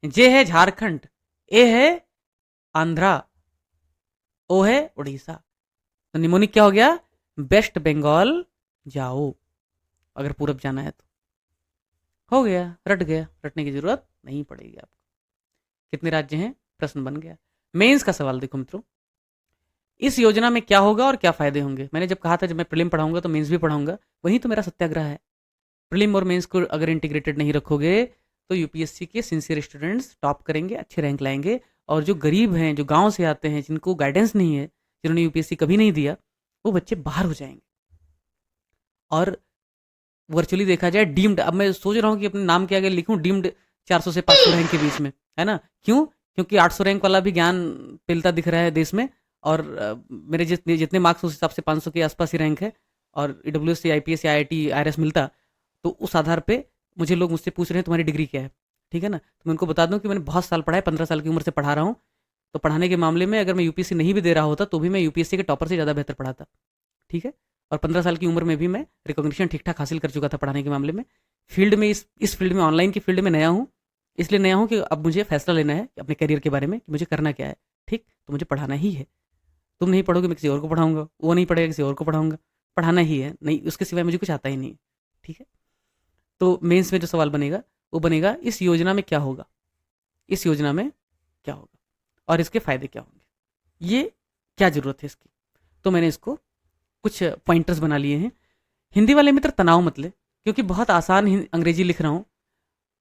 जे है झारखंड, ए है आंध्रा, ओ है उड़ीसा। तो तो निमोनिक क्या हो गया, वेस्ट बंगाल जाओ, अगर पूरब जाना है तो। हो गया, रट गया, रटने की जरूरत नहीं पड़ेगी आपको। कितने राज्य हैं, प्रश्न बन गया। मेंस का सवाल देखो मित्रों, इस योजना में क्या होगा और क्या फायदे होंगे। मैंने जब कहा था जब मैं प्रीलिम पढ़ाऊंगा तो मेंस भी पढ़ाऊंगा, वही तो मेरा सत्याग्रह है। प्रीलिम और मेंस को अगर इंटीग्रेटेड नहीं रखोगे तो यूपीएससी के सिंसियर स्टूडेंट्स टॉप करेंगे, अच्छे रैंक लाएंगे, और जो गरीब हैं, जो गांव से आते हैं, जिनको गाइडेंस नहीं है, जिन्होंने यूपीएससी कभी नहीं दिया, वो बच्चे बाहर हो जाएंगे। और वर्चुअली देखा जाए डीम्ड, अब मैं सोच रहा हूँ कि अपने नाम के आगे लिखूं डीम्ड 400 से 500 रैंक के बीच में, है ना। क्यों, क्योंकि 800 रैंक वाला भी ज्ञान पिलता दिख रहा है देश में, और मेरे जितने जितने मार्क्स उस हिसाब से 500 के आसपास ही रैंक है, और ईडब्ल्यूएस से आईपीएस या आईआईटी आईआरएस मिलता, तो उस आधार पे मुझे लोग मुझसे पूछ रहे हैं तुम्हारी डिग्री क्या है, ठीक है ना। तो मैं उनको बता दूं कि मैंने बहुत साल पढ़ा है, 15 साल की उम्र से पढ़ा रहा हूँ। तो पढ़ाने के मामले में अगर मैं यूपीएससी नहीं भी दे रहा होता तो भी मैं यूपीएससी के टॉपर से ज़्यादा बेहतर पढ़ाता, ठीक है। और 15 साल की उम्र में भी मैं रिकॉग्निशन ठीक ठाक हासिल कर चुका था पढ़ाने के मामले में। फील्ड में इस फील्ड में, ऑनलाइन की फील्ड में नया हूँ, इसलिए नया हूँ कि अब मुझे फैसला लेना है अपने करियर के बारे में कि मुझे करना क्या है, ठीक। तो मुझे पढ़ाना ही है। तुम नहीं पढ़ोगे, मैं किसी और को पढ़ाऊंगा, वो नहीं पढ़ेगा, किसी और को पढ़ाऊंगा। पढ़ाना ही है, नहीं उसके सिवाय मुझे कुछ आता ही नहीं, ठीक है। तो मेंस में जो सवाल बनेगा वो बनेगा, इस योजना में क्या होगा, इस योजना में क्या होगा और इसके फायदे क्या होंगे, ये क्या जरूरत है इसकी। तो मैंने इसको कुछ पॉइंटर्स बना लिए हैं। हिंदी वाले मित्र तनाव मत ले, क्योंकि बहुत आसान अंग्रेजी लिख रहा हूँ,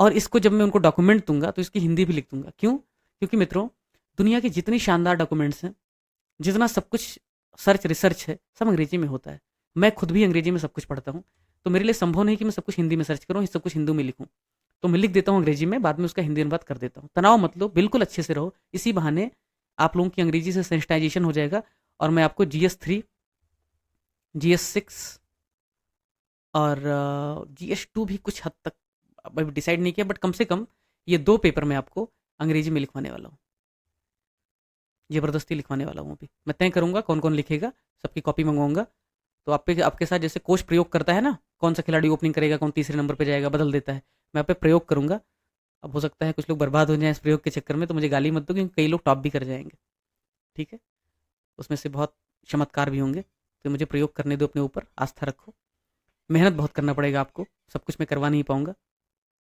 और इसको जब मैं उनको डॉक्यूमेंट दूंगा तो इसकी हिंदी भी लिख दूंगा। क्यों, क्योंकि मित्रों दुनिया की जितनी शानदार डॉक्यूमेंट्स हैं, जितना सब कुछ सर्च रिसर्च है, सब अंग्रेजी में होता है। मैं खुद भी अंग्रेजी में सब कुछ पढ़ता हूँ, तो मेरे लिए संभव नहीं कि मैं सब कुछ हिंदी में सर्च करूँ, सब कुछ हिंदी में लिखूँ। तो मैं लिख देता हूँ अंग्रेजी में, बाद में उसका हिंदी अनुवाद कर देता हूँ। तनाव मत लो, बिल्कुल अच्छे से रहो, इसी बहाने आप लोगों की अंग्रेजी से सेंसिटाइजेशन हो जाएगा, और मैं आपको GS3, GS6 और GS2 भी कुछ हद तक अभी डिसाइड नहीं किया, बट कम से कम ये 2 पेपर मैं आपको अंग्रेजी में लिखवाने वाला हूँ, जबरदस्ती लिखवाने वाला हूँ। अभी मैं तय करूंगा कौन कौन लिखेगा, सबकी कॉपी मंगवाऊंगा। तो आपके साथ जैसे कोच प्रयोग करता है ना, कौन सा खिलाड़ी ओपनिंग करेगा, कौन तीसरे नंबर पे जाएगा, बदल देता है, मैं आप पे प्रयोग करूंगा। अब हो सकता है कुछ लोग बर्बाद हो जाएं इस प्रयोग के चक्कर में, तो मुझे गाली मत दो, क्योंकि कई लोग टॉप भी कर जाएंगे, ठीक है। उसमें से बहुत चमत्कार भी होंगे, तो मुझे प्रयोग करने दो, अपने ऊपर आस्था रखो। मेहनत बहुत करना पड़ेगा आपको, सब कुछ मैं करवा नहीं पाऊंगा,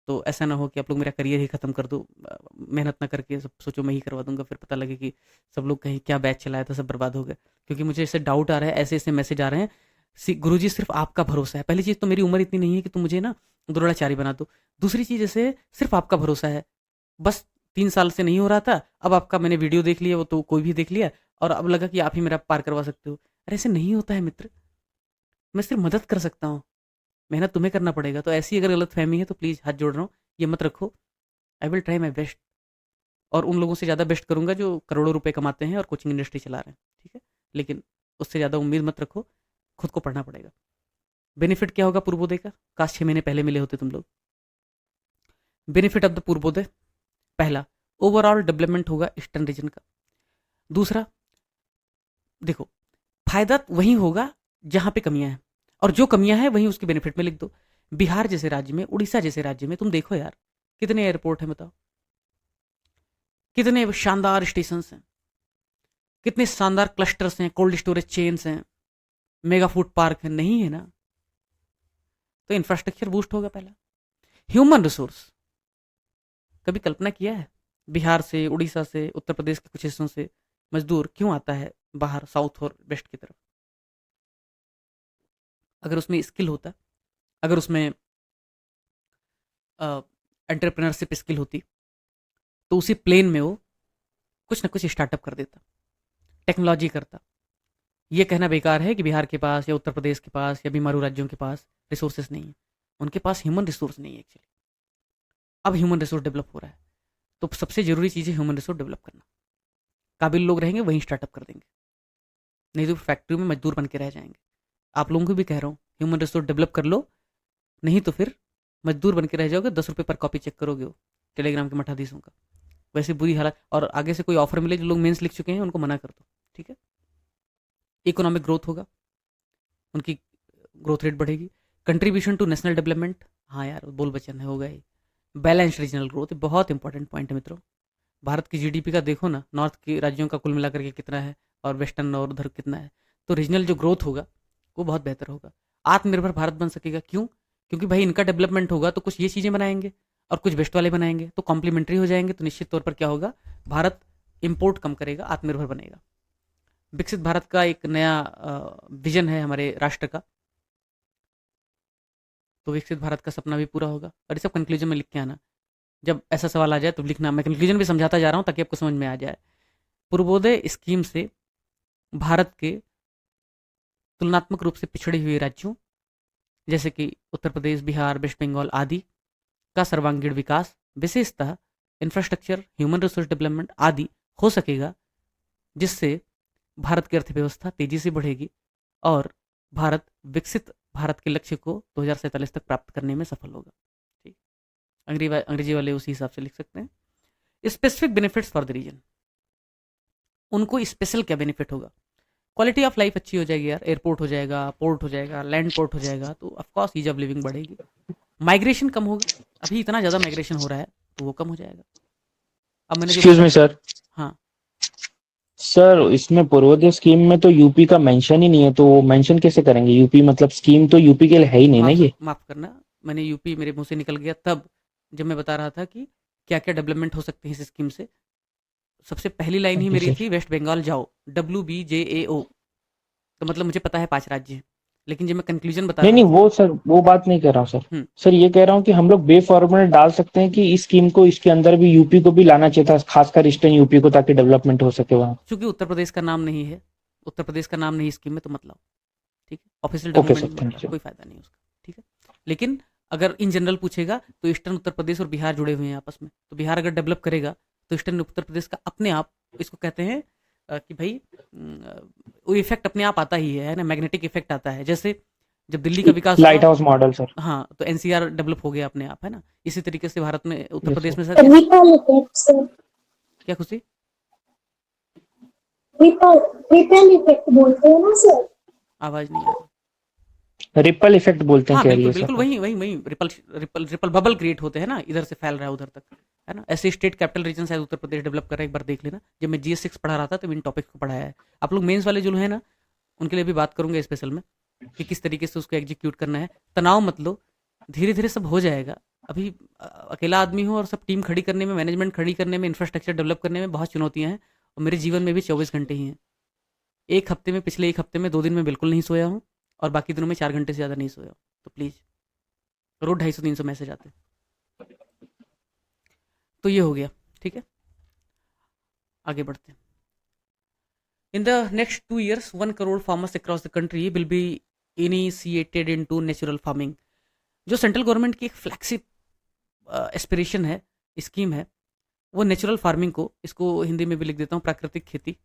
तो ऐसा ना हो कि आप लोग मेरा करियर ही खत्म कर दो, मेहनत ना करके सब सोचो मैं ही करवा दूंगा, फिर पता लगे कि सब लोग कहीं क्या बैच चलाया था, सब बर्बाद हो गए। क्योंकि मुझे ऐसे डाउट आ रहा है, ऐसे ऐसे मैसेज आ रहे हैं, गुरुजी सिर्फ आपका भरोसा है। पहली चीज़ तो मेरी उम्र इतनी नहीं है कि तुम मुझे ना द्रोणाचार्य बना दो। दूसरी चीज़ जैसे सिर्फ आपका भरोसा है, बस 3 साल से नहीं हो रहा था, अब आपका मैंने वीडियो देख लिया, वो तो कोई भी देख लिया, और अब लगा कि आप ही मेरा पार करवा सकते हो। अरे ऐसे नहीं होता है मित्र, मैं सिर्फ मदद कर सकता हूँ, मेहनत तुम्हें करना पड़ेगा। तो ऐसी अगर गलत फहमी है तो प्लीज़ हाथ जोड़ रहा हूँ, ये मत रखो। I will try my best, और उन लोगों से ज़्यादा बेस्ट करूंगा जो करोड़ों रुपए कमाते हैं और कोचिंग इंडस्ट्री चला रहे हैं, ठीक है। लेकिन उससे ज़्यादा उम्मीद मत रखो, खुद को पढ़ना पड़ेगा। बेनिफिट क्या होगा पूर्वोदय का, काश 6 महीने पहले मिले होते तुम लोग। बेनिफिट ऑफ द पूर्वोदय, पहला ओवरऑल डेवलपमेंट होगा ईस्टर्न रीजन का। दूसरा देखो, फायदा वहीं होगा जहां पे कमियां हैं, और जो कमियां हैं वहीं उसके बेनिफिट में लिख दो। बिहार जैसे राज्य में, उड़ीसा जैसे राज्य में तुम देखो यार, कितने एयरपोर्ट हैं बताओ, कितने शानदार स्टेशन हैं, कितने शानदार क्लस्टर्स हैं, कोल्ड स्टोरेज चेन्स हैं, मेगा फूड पार्क है, नहीं है ना। तो इंफ्रास्ट्रक्चर बूस्ट होगा पहला। ह्यूमन रिसोर्स, कभी कल्पना किया है बिहार से, उड़ीसा से, उत्तर प्रदेश के कुछ हिस्सों से मजदूर क्यों आता है बाहर, साउथ और वेस्ट की तरफ। अगर उसमें स्किल होता, अगर उसमें एंटरप्रेन्योरशिप स्किल होती, तो उसी प्लेन में वो कुछ ना कुछ स्टार्टअप कर देता, टेक्नोलॉजी करता। ये कहना बेकार है कि बिहार के पास या उत्तर प्रदेश के पास या बीमारू राज्यों के पास रिसोर्सेज नहीं है, उनके पास ह्यूमन रिसोर्स नहीं है एक्चुअली। अब ह्यूमन रिसोर्स डेवलप हो रहा है, तो सबसे जरूरी चीज़ है ह्यूमन रिसोर्स डेवलप करना। काबिल लोग रहेंगे वहीं स्टार्टअप कर देंगे, नहीं तो फैक्ट्री में मजदूर बन के रह जाएंगे। आप लोगों को भी कह रहा हूँ, ह्यूमन रिसोर्स डेवलप कर लो, नहीं तो फिर मजदूर बन के रह जाओगे। 10 रुपये पर कॉपी चेक करोगे वो टेलीग्राम के मठाधीशों का, वैसे बुरी हालत। और आगे से कोई ऑफर मिले, जो लोग मेंस लिख चुके हैं उनको मना कर दो, ठीक है। इकोनॉमिक ग्रोथ होगा, उनकी ग्रोथ रेट बढ़ेगी। कंट्रीब्यूशन टू नेशनल डेवलपमेंट, हाँ यार बोल वचन है, होगा ही। बैलेंस रीजनल ग्रोथ, बहुत इंपॉर्टेंट पॉइंट है मित्रों। भारत की जीडीपी का देखो ना, नॉर्थ के राज्यों का कुल मिलाकर के कितना है और वेस्टर्न और उधर कितना है, तो रीजनल जो ग्रोथ होगा वो बहुत बेहतर होगा। आत्मनिर्भर भारत बन सकेगा, क्यों? क्योंकि भाई इनका डेवलपमेंट होगा तो कुछ ये चीज़ें बनाएंगे और कुछ वेस्ट वाले बनाएंगे, तो कॉम्प्लीमेंट्री हो जाएंगे, तो निश्चित तौर पर क्या होगा, भारत इम्पोर्ट कम करेगा, आत्मनिर्भर बनेगा। विकसित भारत का एक नया विजन है हमारे राष्ट्र का, तो विकसित भारत का सपना भी पूरा होगा। और ये सब कंक्लूजन में लिख के आना, जब ऐसा सवाल आ जाए तो लिखना। मैं कंक्लूजन भी समझाता जा रहा हूँ ताकि आपको समझ में आ जाए। पूर्वोदय स्कीम से भारत के तुलनात्मक रूप से पिछड़े हुए राज्यों जैसे कि उत्तर प्रदेश, बिहार, वेस्ट बंगाल आदि का सर्वांगीण विकास, विशेषतः इंफ्रास्ट्रक्चर, ह्यूमन रिसोर्स डेवलपमेंट आदि हो सकेगा, जिससे भारत की अर्थव्यवस्था तेजी से बढ़ेगी और भारत विकसित भारत के लक्ष्य को 2047 तक प्राप्त करने में सफल होगा। ठीक, अंग्रेजी वाले उसी हिसाब से लिख सकते हैं। Specific benefits for the region, उनको स्पेशल क्या बेनिफिट होगा? क्वालिटी ऑफ लाइफ अच्छी हो जाएगी यार, एयरपोर्ट हो जाएगा, पोर्ट हो जाएगा, लैंड पोर्ट हो जाएगा, तो ऑफकोर्स ईज ऑफ लिविंग बढ़ेगी। माइग्रेशन कम होगा, अभी इतना ज़्यादा माइग्रेशन हो रहा है तो वो कम हो जाएगा। अब मैंने जो एक्सक्यूज बोला, मी सर। हाँ सर इसमें पूर्वोदय स्कीम में तो यूपी का मेंशन ही नहीं है, तो वो मेंशन कैसे करेंगे? यूपी मतलब स्कीम तो यूपी के लिए है ही नहीं ना ये। माफ करना, मैंने यूपी मेरे मुंह से निकल गया तब जब मैं बता रहा था कि क्या क्या डेवलपमेंट हो सकते हैं इस स्कीम से। सबसे पहली लाइन ही ओके मेरी सर। थी वेस्ट बंगाल जाओ, WBJAO, तो मतलब मुझे पता है 5 राज्य हैं, लेकिन जब मैं कंक्लूजन बता नहीं रहा नहीं, था। वो सर वो बात नहीं कर रहा हूँ सर। हम्म, सर ये कह रहा हूँ कि हम लोग बे फॉर्मेट डाल सकते हैं कि इस स्कीम को इसके अंदर भी यूपी को भी लाना चाहिए था, खासकर ईस्टर्न यूपी को, ताकि डेवलपमेंट हो सके वहाँ। चूंकि उत्तर प्रदेश का नाम नहीं है, उत्तर प्रदेश का नाम नहीं स्कीम में, तो मत लाओ। ठीक है, ऑफिशियल ओके डॉक्यूमेंट सर, में मत थैंक लाओ, यू। कोई फायदा नहीं उसका। ठीक है, लेकिन अगर इन जनरल पूछेगा तो ईस्टर्न उत्तर प्रदेश और बिहार जुड़े हुए हैं आपस में, तो बिहार अगर डेवलप करेगा तो ईस्टर्न उत्तर प्रदेश का अपने आप, इसको कहते हैं कि भाई वो इफेक्ट अपने आप आता ही है ना, मैग्नेटिक इफेक्ट आता है। जैसे जब दिल्ली का विकास हुआ, लाइट हाउस मॉडल सर। हाँ, तो NCR डेवलप हो गया अपने आप, है ना। इसी तरीके से भारत में, उत्तर यस सर। प्रदेश में सर रिपल इफेक्ट सर, क्या खुशी, रिपल रिपल इफेक्ट बोलते हैं ना सर। आवाज नहीं आ रही। रिपल इफेक्ट बोलते हैं, हाँ कह रही बिल्कुल है बिल्कुल, सर। वही वही वही ripple ripple ripple bubble create होते हैं ना, इधर से फैल रहा है उधर तक, है ना। ऐसे स्टेट कैपिटल रीजन शायद उत्तर प्रदेश डेवलप कर रहा है, एक बार देख लेना। जब मैं GS6 पढ़ा रहा था तो इन टॉपिक्स को पढ़ाया है। आप लोग मेंस वाले जो है ना, उनके लिए भी बात करूंगा स्पेशल में कि किस तरीके से उसको एग्जीक्यूट करना है। तनाव मत लो, धीरे धीरे सब हो जाएगा। अभी अकेला आदमी हूँ और सब टीम खड़ी करने में, मैनेजमेंट खड़ी करने में, इंफ्रास्ट्रक्चर डेवलप करने में बहुत चुनौतियाँ हैं, और मेरे जीवन में भी 24 घंटे ही हैं। एक हफ्ते में, पिछले एक हफ्ते में 2 दिन में बिल्कुल नहीं सोया हूँ, और बाकी दिनों में 4 घंटे से ज़्यादा नहीं सोया हूँ। तो प्लीज़, रोज 250-300 मैसेज आते हैं। तो ये हो गया, ठीक है, आगे बढ़ते हैं। In the next 2 years 1 crore farmers across the country will be initiated into natural farming, जो सेंट्रल गवर्नमेंट की एक फ्लैगशिप एस्पिरेशन है, स्कीम है, वो नेचुरल फार्मिंग को, इसको हिंदी में भी लिख देता हूँ प्राकृतिक खेती,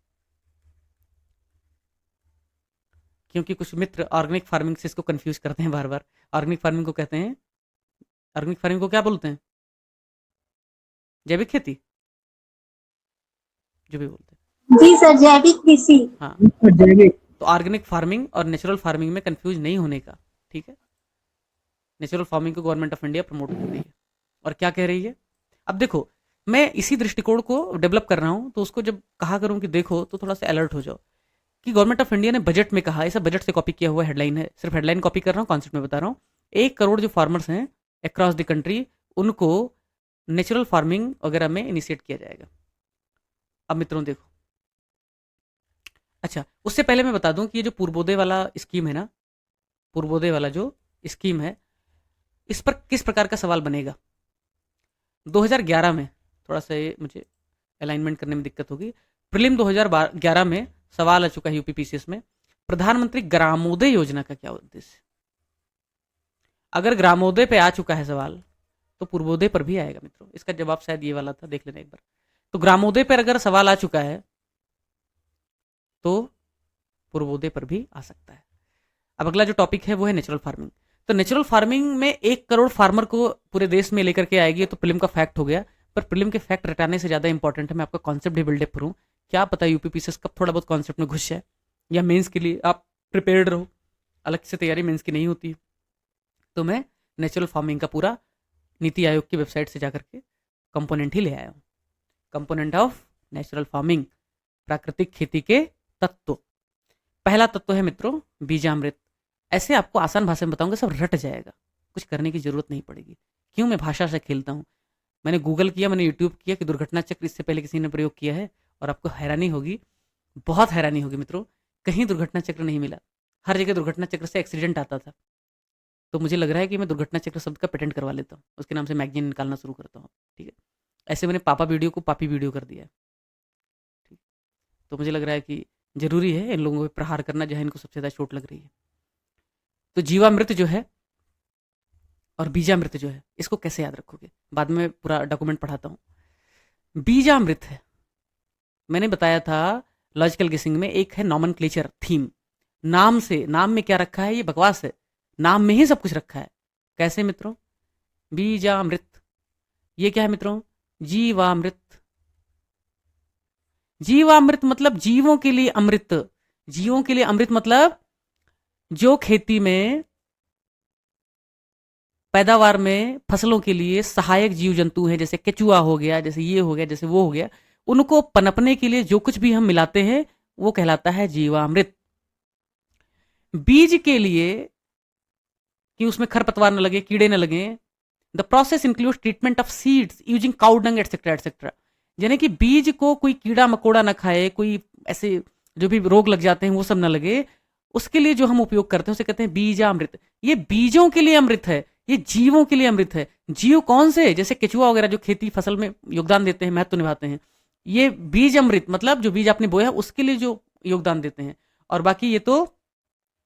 क्योंकि कुछ मित्र ऑर्गेनिक फार्मिंग से इसको कंफ्यूज करते हैं बार बार। ऑर्गेनिक फार्मिंग को कहते हैं, ऑर्गेनिक फार्मिंग को क्या बोलते हैं? जैविक खेती, जो भी बोलते हैं। जी सर, जैविक कृषि। हाँ, जैविक। तो ऑर्गेनिक फार्मिंग और नेचुरल फार्मिंग में कंफ्यूज नहीं होने का, ठीक है। नेचुरल फार्मिंग को गवर्नमेंट ऑफ इंडिया प्रमोट कर रही है, और क्या कह रही है? अब देखो, मैं इसी दृष्टिकोण को डेवलप कर रहा हूँ, तो उसको जब कहा करूँ कि देखो, तो थोड़ा सा अलर्ट हो जाओ कि गवर्नमेंट ऑफ इंडिया ने बजट में कहा, ऐसा बजट से कॉपी किया हुआ हेडलाइन है, सिर्फ हेडलाइन कॉपी कर रहा हूँ, कॉन्सेप्ट में बता रहा हूँ। 1 करोड़ जो फार्मर्स हैं अक्रॉस द कंट्री, उनको नेचुरल फार्मिंग वगैरह में इनिशिएट किया जाएगा। अब मित्रों देखो, अच्छा उससे पहले मैं बता दूं कि ये जो पूर्वोदय वाला स्कीम है ना, पूर्वोदय वाला जो स्कीम है, इस पर किस प्रकार का सवाल बनेगा। 2011 में, थोड़ा सा ये मुझे अलाइनमेंट करने में दिक्कत होगी, प्रीलिम 2011 में सवाल आ चुका है UPPCS में, प्रधानमंत्री ग्रामोदय योजना का क्या उद्देश्य। अगर ग्रामोदय पे आ चुका है सवाल, तो पूर्वोदय पर भी आएगा मित्रों। इसका जवाब शायद ये वाला था, देख लेना एक बार। तो ग्रामोदय पर अगर सवाल आ चुका है, तो पूर्वोदय पर भी आ सकता है। अब अगला जो टॉपिक है वो है नेचुरल फार्मिंग। तो नेचुरल फार्मिंग में 1 करोड़ फार्मर को पूरे देश में लेकर के आएगी, तो प्रीलिम का फैक्ट हो गया। पर प्रीलिम के फैक्ट रटाने से ज़्यादा इंपॉर्टेंट है मैं आपका कॉन्सेप्ट भी बिल्डअप करूँ। क्या पता UPPCS कब थोड़ा बहुत कॉन्सेप्ट में घुस जाए, या मेंस के लिए आप प्रिपेयर्ड रहो, अलग से तैयारी मेंस की नहीं होती। तो मैं नेचुरल फार्मिंग का पूरा नीति आयोग की वेबसाइट से जाकर के कंपोनेंट ही ले आया हूँ। कंपोनेंट ऑफ नेचुरल फार्मिंग, प्राकृतिक खेती के तत्व। पहला तत्व है मित्रों बीजामृत। ऐसे आपको आसान भाषा में बताऊंगा, सब रट जाएगा, कुछ करने की जरूरत नहीं पड़ेगी। क्यों मैं भाषा से खेलता हूँ। मैंने गूगल किया, मैंने यूट्यूब किया कि दुर्घटना चक्र इससे पहले किसी ने प्रयोग किया है, और आपको हैरानी होगी, बहुत हैरानी होगी मित्रों, कहीं दुर्घटना चक्र नहीं मिला। हर जगह दुर्घटना चक्र से एक्सीडेंट आता था। तो मुझे लग रहा है कि मैं दुर्घटना चक्र शब्द का पेटेंट करवा लेता हूँ, उसके नाम से मैगजीन निकालना शुरू करता हूँ। ठीक है, ऐसे मैंने पापा वीडियो को पापी वीडियो कर दिया है। ठीक, तो मुझे लग रहा है कि जरूरी है इन लोगों पर प्रहार करना जहाँ इनको सबसे ज़्यादा चोट लग रही है। तो जीवामृत जो है और बीजामृत जो है, इसको कैसे याद रखोगे, बाद में पूरा डॉक्यूमेंट पढ़ाता हूँ। बीजामृत है, मैंने बताया था लॉजिकल गेसिंग में, एक है नॉमेनक्लेचर थीम, नाम से, नाम में क्या रखा है ये बकवास है, नाम में ही सब कुछ रखा है। कैसे मित्रों, बीजामृत, ये क्या है मित्रों, जीवामृत। जीवामृत मतलब जीवों के लिए अमृत, जीवों के लिए अमृत मतलब जो खेती में, पैदावार में, फसलों के लिए सहायक जीव जंतु हैं, जैसे केचुआ हो गया, जैसे ये हो गया, जैसे वो हो गया, उनको पनपने के लिए जो कुछ भी हम मिलाते हैं वो कहलाता है जीवामृत। बीज के लिए कि उसमें खरपतवार न लगे, कीड़े न लगे, the process includes treatment of seeds using cow dung etcetera etcetera. यानी कि बीज को कोई कीड़ा मकोड़ा ना खाए, कोई ऐसे जो भी रोग लग जाते हैं वो सब ना लगे, उसके लिए जो हम उपयोग करते हैं उसे कहते हैं बीजामृत। ये बीजों के लिए अमृत है, ये जीवों के लिए अमृत है। जीव कौन से, जैसे केचुआ वगैरह जो खेती फसल में योगदान देते हैं, महत्व निभाते हैं, ये बीज अमृत मतलब जो बीज आपने बोया उसके लिए जो योगदान देते हैं। और बाकी ये तो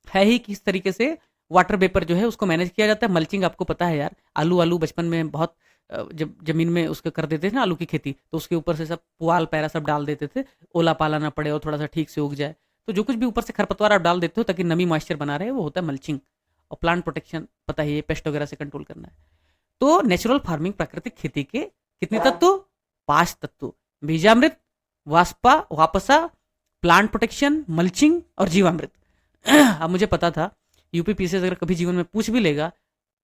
है ही किस तरीके से वाटर वेपर जो है उसको मैनेज किया जाता है। मल्चिंग आपको पता है यार, आलू बचपन में बहुत, जब जमीन में उसके कर देते थे ना आलू की खेती, तो उसके ऊपर से सब पुआल पैरा सब डाल देते थे, ओला पाला ना पड़े और थोड़ा सा ठीक से उग जाए। तो जो कुछ भी ऊपर से खरपतवार आप डाल देते हो ताकि नमी मॉइस्चर बना रहे, वो होता है मल्चिंग। और प्लांट प्रोटेक्शन पता ही है, पेस्ट वगैरह से कंट्रोल करना है। तो नेचुरल फार्मिंग, प्राकृतिक खेती के कितने तत्व, 5 तत्व, बीजामृत, वापसा, प्लांट प्रोटेक्शन, मल्चिंग और जीवामृत। अब मुझे पता था यूपीपीसी अगर कभी जीवन में पूछ भी लेगा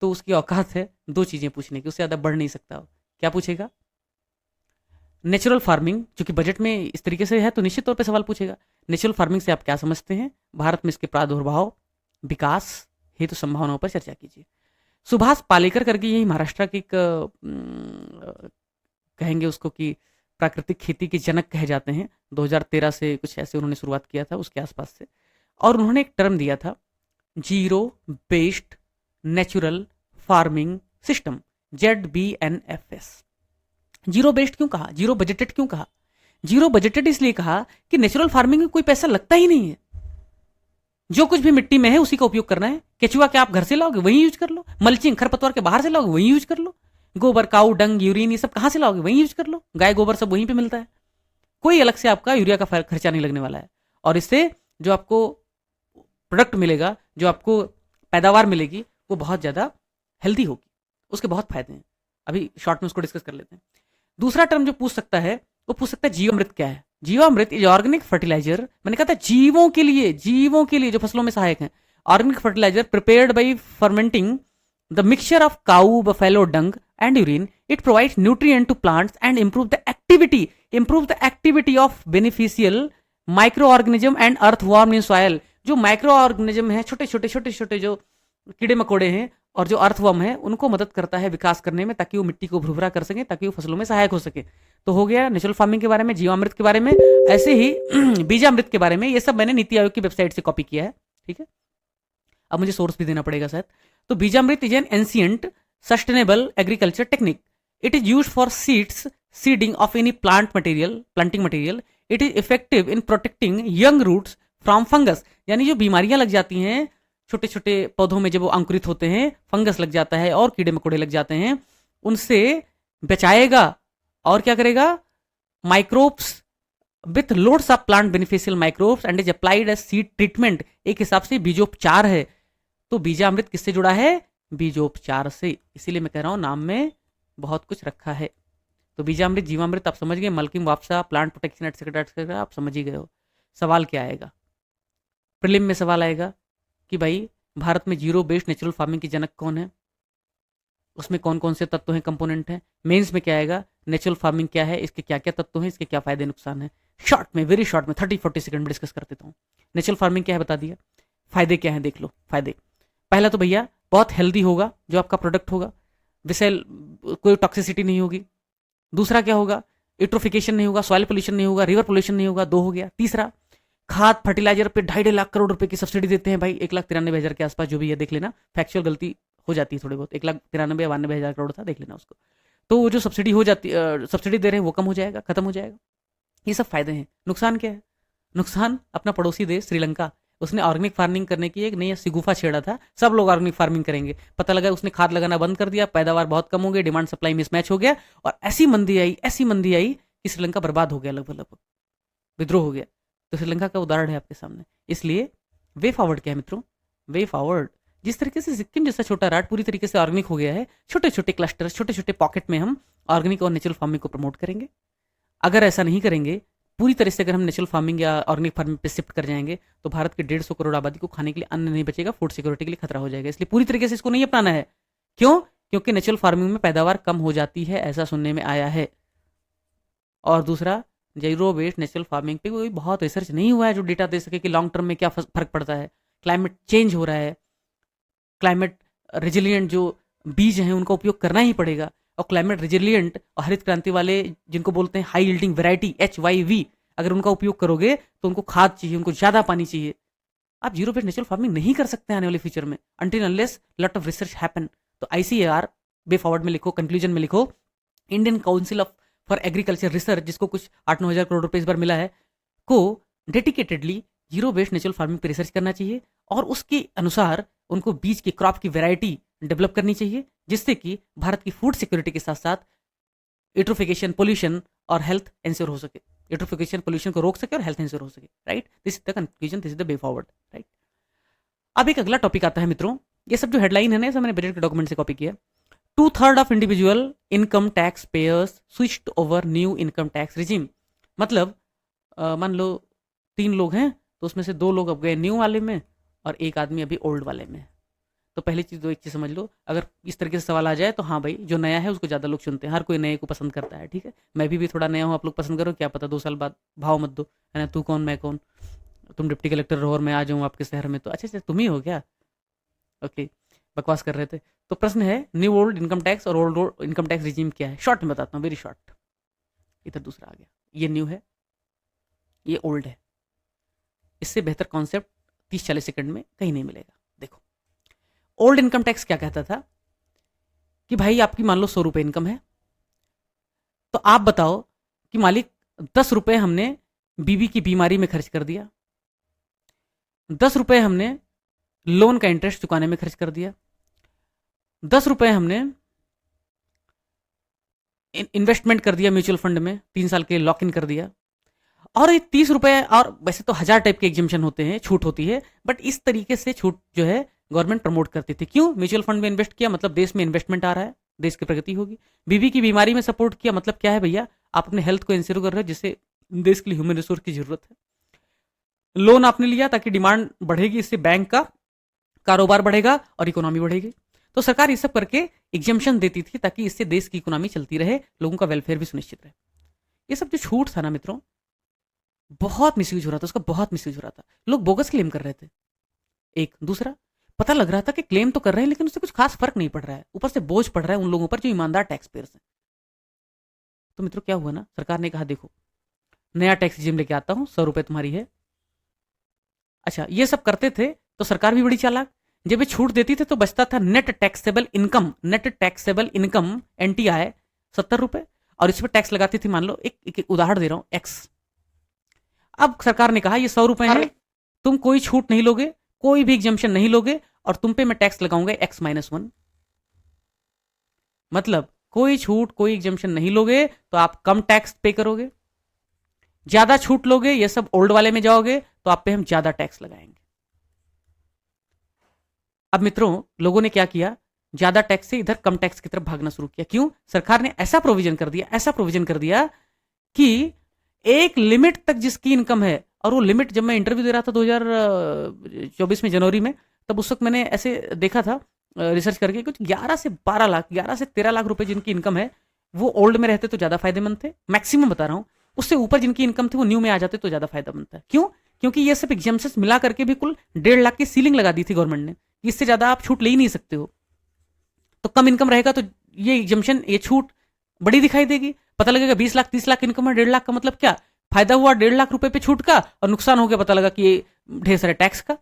तो उसकी औकात है 2 चीजें पूछने की, उससे ज्यादा बढ़ नहीं सकता। क्या पूछेगा, नेचुरल फार्मिंग, जो कि बजट में इस तरीके से है तो निश्चित तौर पे सवाल पूछेगा। नेचुरल फार्मिंग से आप क्या समझते हैं, भारत में इसके प्रादुर्भाव, विकास हेतु संभावनाओं पर चर्चा कीजिए। सुभाष पालेकर करके यही महाराष्ट्र की कहेंगे उसको कि प्राकृतिक खेती के जनक कहे जाते हैं। 2013 से कुछ ऐसे उन्होंने शुरुआत किया था, उसके आसपास से। और उन्होंने एक टर्म दिया था, zero based natural farming system, ZBNFS। Zero based क्यों कहा, जीरो बजटेड क्यों कहा? जीरो बजटेड इसलिए कहा कि नेचुरल फार्मिंग में कोई पैसा लगता ही नहीं है, जो कुछ भी मिट्टी में है उसी का उपयोग करना है। केचुआ क्या आप घर से लाओगे, वही यूज कर लो। मल्चिंग, खरपतवार के बाहर से लाओगे, वही यूज कर लो। गोबर, काऊ डंग, यूरिन, ये सब कहां से लाओगे, वही यूज कर लो। गाय गोबर सब वहीं पे मिलता है, कोई अलग से आपका यूरिया का खर्चा नहीं लगने वाला है। और इससे जो आपको प्रोडक्ट मिलेगा, जो आपको पैदावार मिलेगी, वो बहुत ज्यादा हेल्दी होगी, उसके बहुत फायदे हैं। अभी शॉर्ट में उसको डिस्कस कर लेते हैं। दूसरा टर्म जो पूछ सकता है वो पूछ सकता है जीवामृत क्या है। जीवामृत इज ऑर्गेनिक फर्टिलाइजर, मैंने कहा था जीवों के लिए, जीवों के लिए जो फसलों में सहायक है। Organic fertiliser prepared by fermenting the mixture of cow, buffalo dung and urine. It provides nutrient to plants and improve the activity of beneficial microorganism and earthworm in soil। जो माइक्रो ऑर्गेनिज्म है, छोटे छोटे जो कीड़े मकोड़े हैं और जो अर्थवर्म है, उनको मदद करता है विकास करने में, ताकि वो मिट्टी को भुरभुरा कर सके, ताकि वो फसलों में सहायक हो सके। तो हो गया नेचुरल फार्मिंग के बारे में, जीवामृत के बारे में। ऐसे ही बीजामृत के बारे में, ये सब मैंने नीति आयोग की वेबसाइट से कॉपी किया है। ठीक है, अब मुझे सोर्स भी देना पड़ेगा शायद। तो Beejamrit is an ancient sustainable agriculture technique. It is used for seeding of any planting material. It is effective in protecting young roots from fungus. यानी जो बीमारियां लग जाती हैं छोटे छोटे पौधों में, जब वो अंकुरित होते हैं, फंगस लग जाता है और कीड़े मकोड़े लग जाते हैं, उनसे बचाएगा। और क्या करेगा, microbes with loads of plant beneficial microbes and is applied as seed treatment. एक हिसाब से बीजोपचार है। तो बीजामृत किससे जुड़ा है, बीजोपचार से। इसीलिए मैं कह रहा हूं नाम में बहुत कुछ रखा है। तो बीजामृत, जीवामृत आप समझ गए, मल्किंग, वापसा, प्लांट प्रोटेक्शन एटसेट्रा आप समझ ही गए हो। सवाल क्या आएगा, प्रीलिम में सवाल आएगा कि भाई भारत में जीरो बेस्ड नेचुरल फार्मिंग की जनक कौन है, उसमें कौन कौन से तत्व हैं, कंपोनेंट हैं। मेंस में क्या आएगा, नेचुरल फार्मिंग क्या है, इसके क्या क्या तत्व हैं, इसके क्या फायदे नुकसान है। शॉर्ट में, वेरी शॉर्ट में 30-40 सेकंड में डिस्कस कर देता हूँ। नेचुरल फार्मिंग क्या है बता दिया, फायदे क्या हैं देख लो। फायदे, पहला तो भैया बहुत हेल्दी होगा जो आपका प्रोडक्ट होगा, वैसे कोई टॉक्सिसिटी नहीं होगी। दूसरा क्या होगा, यूट्रोफिकेशन नहीं होगा, सॉइल पोल्यूशन नहीं होगा, रिवर पोल्यूशन नहीं होगा, 2 हो गया। तीसरा, खाद फर्टिलाइजर पे 2.5 लाख करोड़ रुपए की सब्सिडी देते हैं भाई, 1,93,000 के आसपास जो भी है, देख लेना, फैक्चुअल गलती हो जाती है थोड़ी बहुत, 1,93,92,000 करोड़ था, देख लेना उसको। तो वो जो सब्सिडी हो जाती, सब्सिडी दे रहे हैं वो कम हो जाएगा, खत्म हो जाएगा। ये सब फायदे हैं। नुकसान क्या है, नुकसान अपना पड़ोसी देश श्रीलंका, उसने ऑर्गेनिक फार्मिंग करने की एक नई सिगुफा छेड़ा था, सब लोग ऑर्गेनिक फार्मिंग करेंगे, पता लगा उसने खाद लगाना बंद कर दिया, पैदावार बहुत कम हो गई, डिमांड सप्लाई मिसमैच हो गया, और ऐसी मंदी आई कि श्रीलंका बर्बाद हो गया, लगभग विद्रोह हो गया। तो श्रीलंका का उदाहरण है आपके सामने। इसलिए वे फॉरवर्ड क्या है मित्रों, वे फॉरवर्ड जिस तरीके से सिक्किम जैसा छोटा राट पूरी तरीके से ऑर्गेनिक हो गया है, छोटे छोटे क्लस्टर, छोटे छोटे पॉकेट में हम ऑर्गेनिक और नेचुरल फार्मिंग को प्रमोट करेंगे। अगर ऐसा नहीं करेंगे पूरी तरह से, अगर हम नेचुरल फार्मिंग या ऑर्गेनिक फार्मिंग पे शिफ्ट कर जाएंगे तो भारत के 150 करोड़ आबादी को खाने के लिए अन्न नहीं बचेगा, फूड सिक्योरिटी के लिए खतरा हो जाएगा। इसलिए पूरी तरीके से इसको नहीं अपनाना है। क्यों? क्योंकि नेचुरल फार्मिंग में पैदावार कम हो जाती है, ऐसा सुनने में आया है। और दूसरा, जीरो वेस्ट नेचुरल फार्मिंग पे कोई बहुत रिसर्च नहीं हुआ है जो डेटा दे सके कि लॉन्ग टर्म में क्या फर्क पड़ता है। क्लाइमेट चेंज हो रहा है, क्लाइमेट रेजिलियंट जो बीज हैं उनका उपयोग करना ही पड़ेगा, और क्लाइमेट रेजिलियंट और हरित क्रांति वाले जिनको बोलते हैं हाई यील्डिंग वैरायटी HYV, अगर उनका उपयोग करोगे तो उनको खाद चाहिए, उनको ज़्यादा पानी चाहिए। आप जीरो बेस्ड नेचुरल फार्मिंग नहीं कर सकते आने वाले फ्यूचर में, until unless lot of research happen. तो ICAR वे फॉरवर्ड में लिखो, कंक्लूजन में लिखो, Indian council of for agriculture research, जिसको कुछ 8-9 हज़ार करोड़ रुपए इस बार मिला है, को dedicatedly zero based natural farming पर रिसर्च करना चाहिए, और उसके अनुसार उनको बीज की, क्रॉप की वैरायटी डेवलप करनी चाहिए, जिससे कि भारत की फूड सिक्योरिटी के साथ साथ यूट्रोफिकेशन, पोल्यूशन और हेल्थ इंश्योर हो सके, यूट्रोफिकेशन पोल्यूशन को रोक सके और हेल्थ इंश्योर हो सके। Right, this is the conclusion, this is the way forward. Right, अब एक अगला टॉपिक आता है मित्रों, ये सब जो हेडलाइन है ना, सब मैंने बजट के डॉक्यूमेंट से कॉपी किया। 2/3 of individual income tax payers switched over new income tax regime. मतलब मान लो 3 लोग हैं, तो उसमें से 2 लोग अब गए न्यू वाले में और एक आदमी अभी ओल्ड वाले में। तो पहली चीज़ तो एक चीज़ समझ लो, अगर इस तरीके से सवाल आ जाए तो हाँ भाई, जो नया है उसको ज़्यादा लोग चुनते हैं, हर कोई नए को पसंद करता है। ठीक है, मैं भी थोड़ा नया हूँ, आप लोग पसंद करो, क्या पता 2 साल बाद भाव मत दो, है ना, तू कौन मैं कौन, तुम डिप्टी कलेक्टर रहो और मैं आ जाऊँ आपके शहर में, तो अच्छा तुम ही हो क्या? ओके, बकवास कर रहे थे। तो प्रश्न है, न्यू ओल्ड इनकम टैक्स और ओल्ड इनकम टैक्स रिजीम क्या है? शॉर्ट में बताता हूँ, वेरी शॉर्ट। इधर दूसरा आ गया, ये न्यू है, ये ओल्ड है। इससे बेहतर कॉन्सेप्ट 30-40 सेकंड में कहीं नहीं मिलेगा। देखो, ओल्ड इनकम टैक्स क्या कहता था कि भाई आपकी मान लो 100 रुपए इनकम है, तो आप बताओ कि मालिक 10 रुपए हमने बीवी की बीमारी में खर्च कर दिया, 10 रुपए हमने लोन का इंटरेस्ट चुकाने में खर्च कर दिया, 10 रुपए हमने इन्वेस्टमेंट कर दिया म्यूचुअल फंड में, 3 साल के लॉक इन कर दिया, और ये 30 रुपए, और वैसे तो 1000 टाइप के एग्जेम्पशन होते हैं, छूट होती है, बट इस तरीके से छूट जो है गवर्नमेंट प्रमोट करती थी। क्यों? म्यूचुअल फंड में इन्वेस्ट किया मतलब देश में इन्वेस्टमेंट आ रहा है, देश की प्रगति होगी। बीवी की बीमारी में सपोर्ट किया मतलब क्या है भैया, आप अपने हेल्थ को इंश्योर कर रहे हो, जिससे देश के लिए ह्यूमन रिसोर्स की जरूरत है। लोन आपने लिया ताकि डिमांड बढ़ेगी, इससे बैंक का कारोबार बढ़ेगा और इकोनॉमी बढ़ेगी। तो सरकार ये सब करके एग्जेम्पशन देती थी ताकि इससे देश की इकोनॉमी चलती रहे, लोगों का वेलफेयर भी सुनिश्चित रहे। ये सब जो छूट था ना मित्रों, बहुत मिसयूज हो रहा था, उसका बहुत मिसयूज हो रहा था, लोग बोगस क्लेम कर रहे थे। एक दूसरा, पता लग रहा था कि क्लेम तो कर रहे हैं लेकिन उससे कुछ खास फर्क नहीं पड़ रहा है, ऊपर से बोझ पड़ रहा है उन लोगों पर जो ईमानदार टैक्स पेयर्स हैं। तो मित्रों क्या हुआ ना, सरकार ने कहा देखो नया टैक्स रिजीम लेके आता हूं, 100 रुपए तुम्हारी है। अच्छा, ये सब करते थे तो सरकार भी बड़ी चालाक, जब ये छूट देती थे तो बचता था net taxable income, net taxable income NTI 70 रुपए, और इस पर टैक्स लगाती थी, मान लो एक उदाहरण दे रहा हूं, X। अब सरकार ने कहा ये 100 रुपए हैं, तुम कोई छूट नहीं लोगे, कोई भी एग्जेम्पशन नहीं लोगे, और तुम पे मैं टैक्स लगाऊंगा X-1। मतलब कोई छूट, कोई एग्जेम्पशन नहीं लोगे तो आप कम टैक्स पे करोगे, ज्यादा छूट लोगे, ये सब ओल्ड वाले में जाओगे तो आप पे हम ज्यादा टैक्स लगाएंगे। अब मित्रों लोगों ने क्या किया, ज्यादा टैक्स से इधर कम टैक्स की तरफ भागना शुरू किया। क्यों? सरकार ने ऐसा प्रोविजन कर दिया, ऐसा प्रोविजन कर दिया कि एक लिमिट तक जिसकी इनकम है, और वो लिमिट जब मैं इंटरव्यू दे रहा था 2024 में जनवरी में, तब उस वक्त मैंने ऐसे देखा था रिसर्च करके, कुछ 11 से 12 लाख, 11 से 13 लाख रुपए जिनकी इनकम है, वो ओल्ड में रहते तो ज्यादा फायदेमंद थे। मैक्सिमम बता रहा हूं, उससे ऊपर जिनकी इनकम थी वो न्यू में आ जाते तो ज्यादा फायदा बनता है। क्यों? क्योंकि ये सब एग्जाम्शन मिला करके भी कुल 1.5 लाख की सीलिंग लगा दी थी गवर्नमेंट ने, इससे ज्यादा आप छूट ले ही नहीं सकते हो। तो कम इनकम रहेगा तो ये एग्जाम्शन, ये छूट बड़ी दिखाई देगी। पता लगेगा 20 लाख 30 लाख इनकम है, 1.5 लाख का मतलब क्या फायदा हुआ 1.5 लाख रुपए पे छूट का, और नुकसान हो गया पता लगा कि ये ढेर सारे टैक्स का।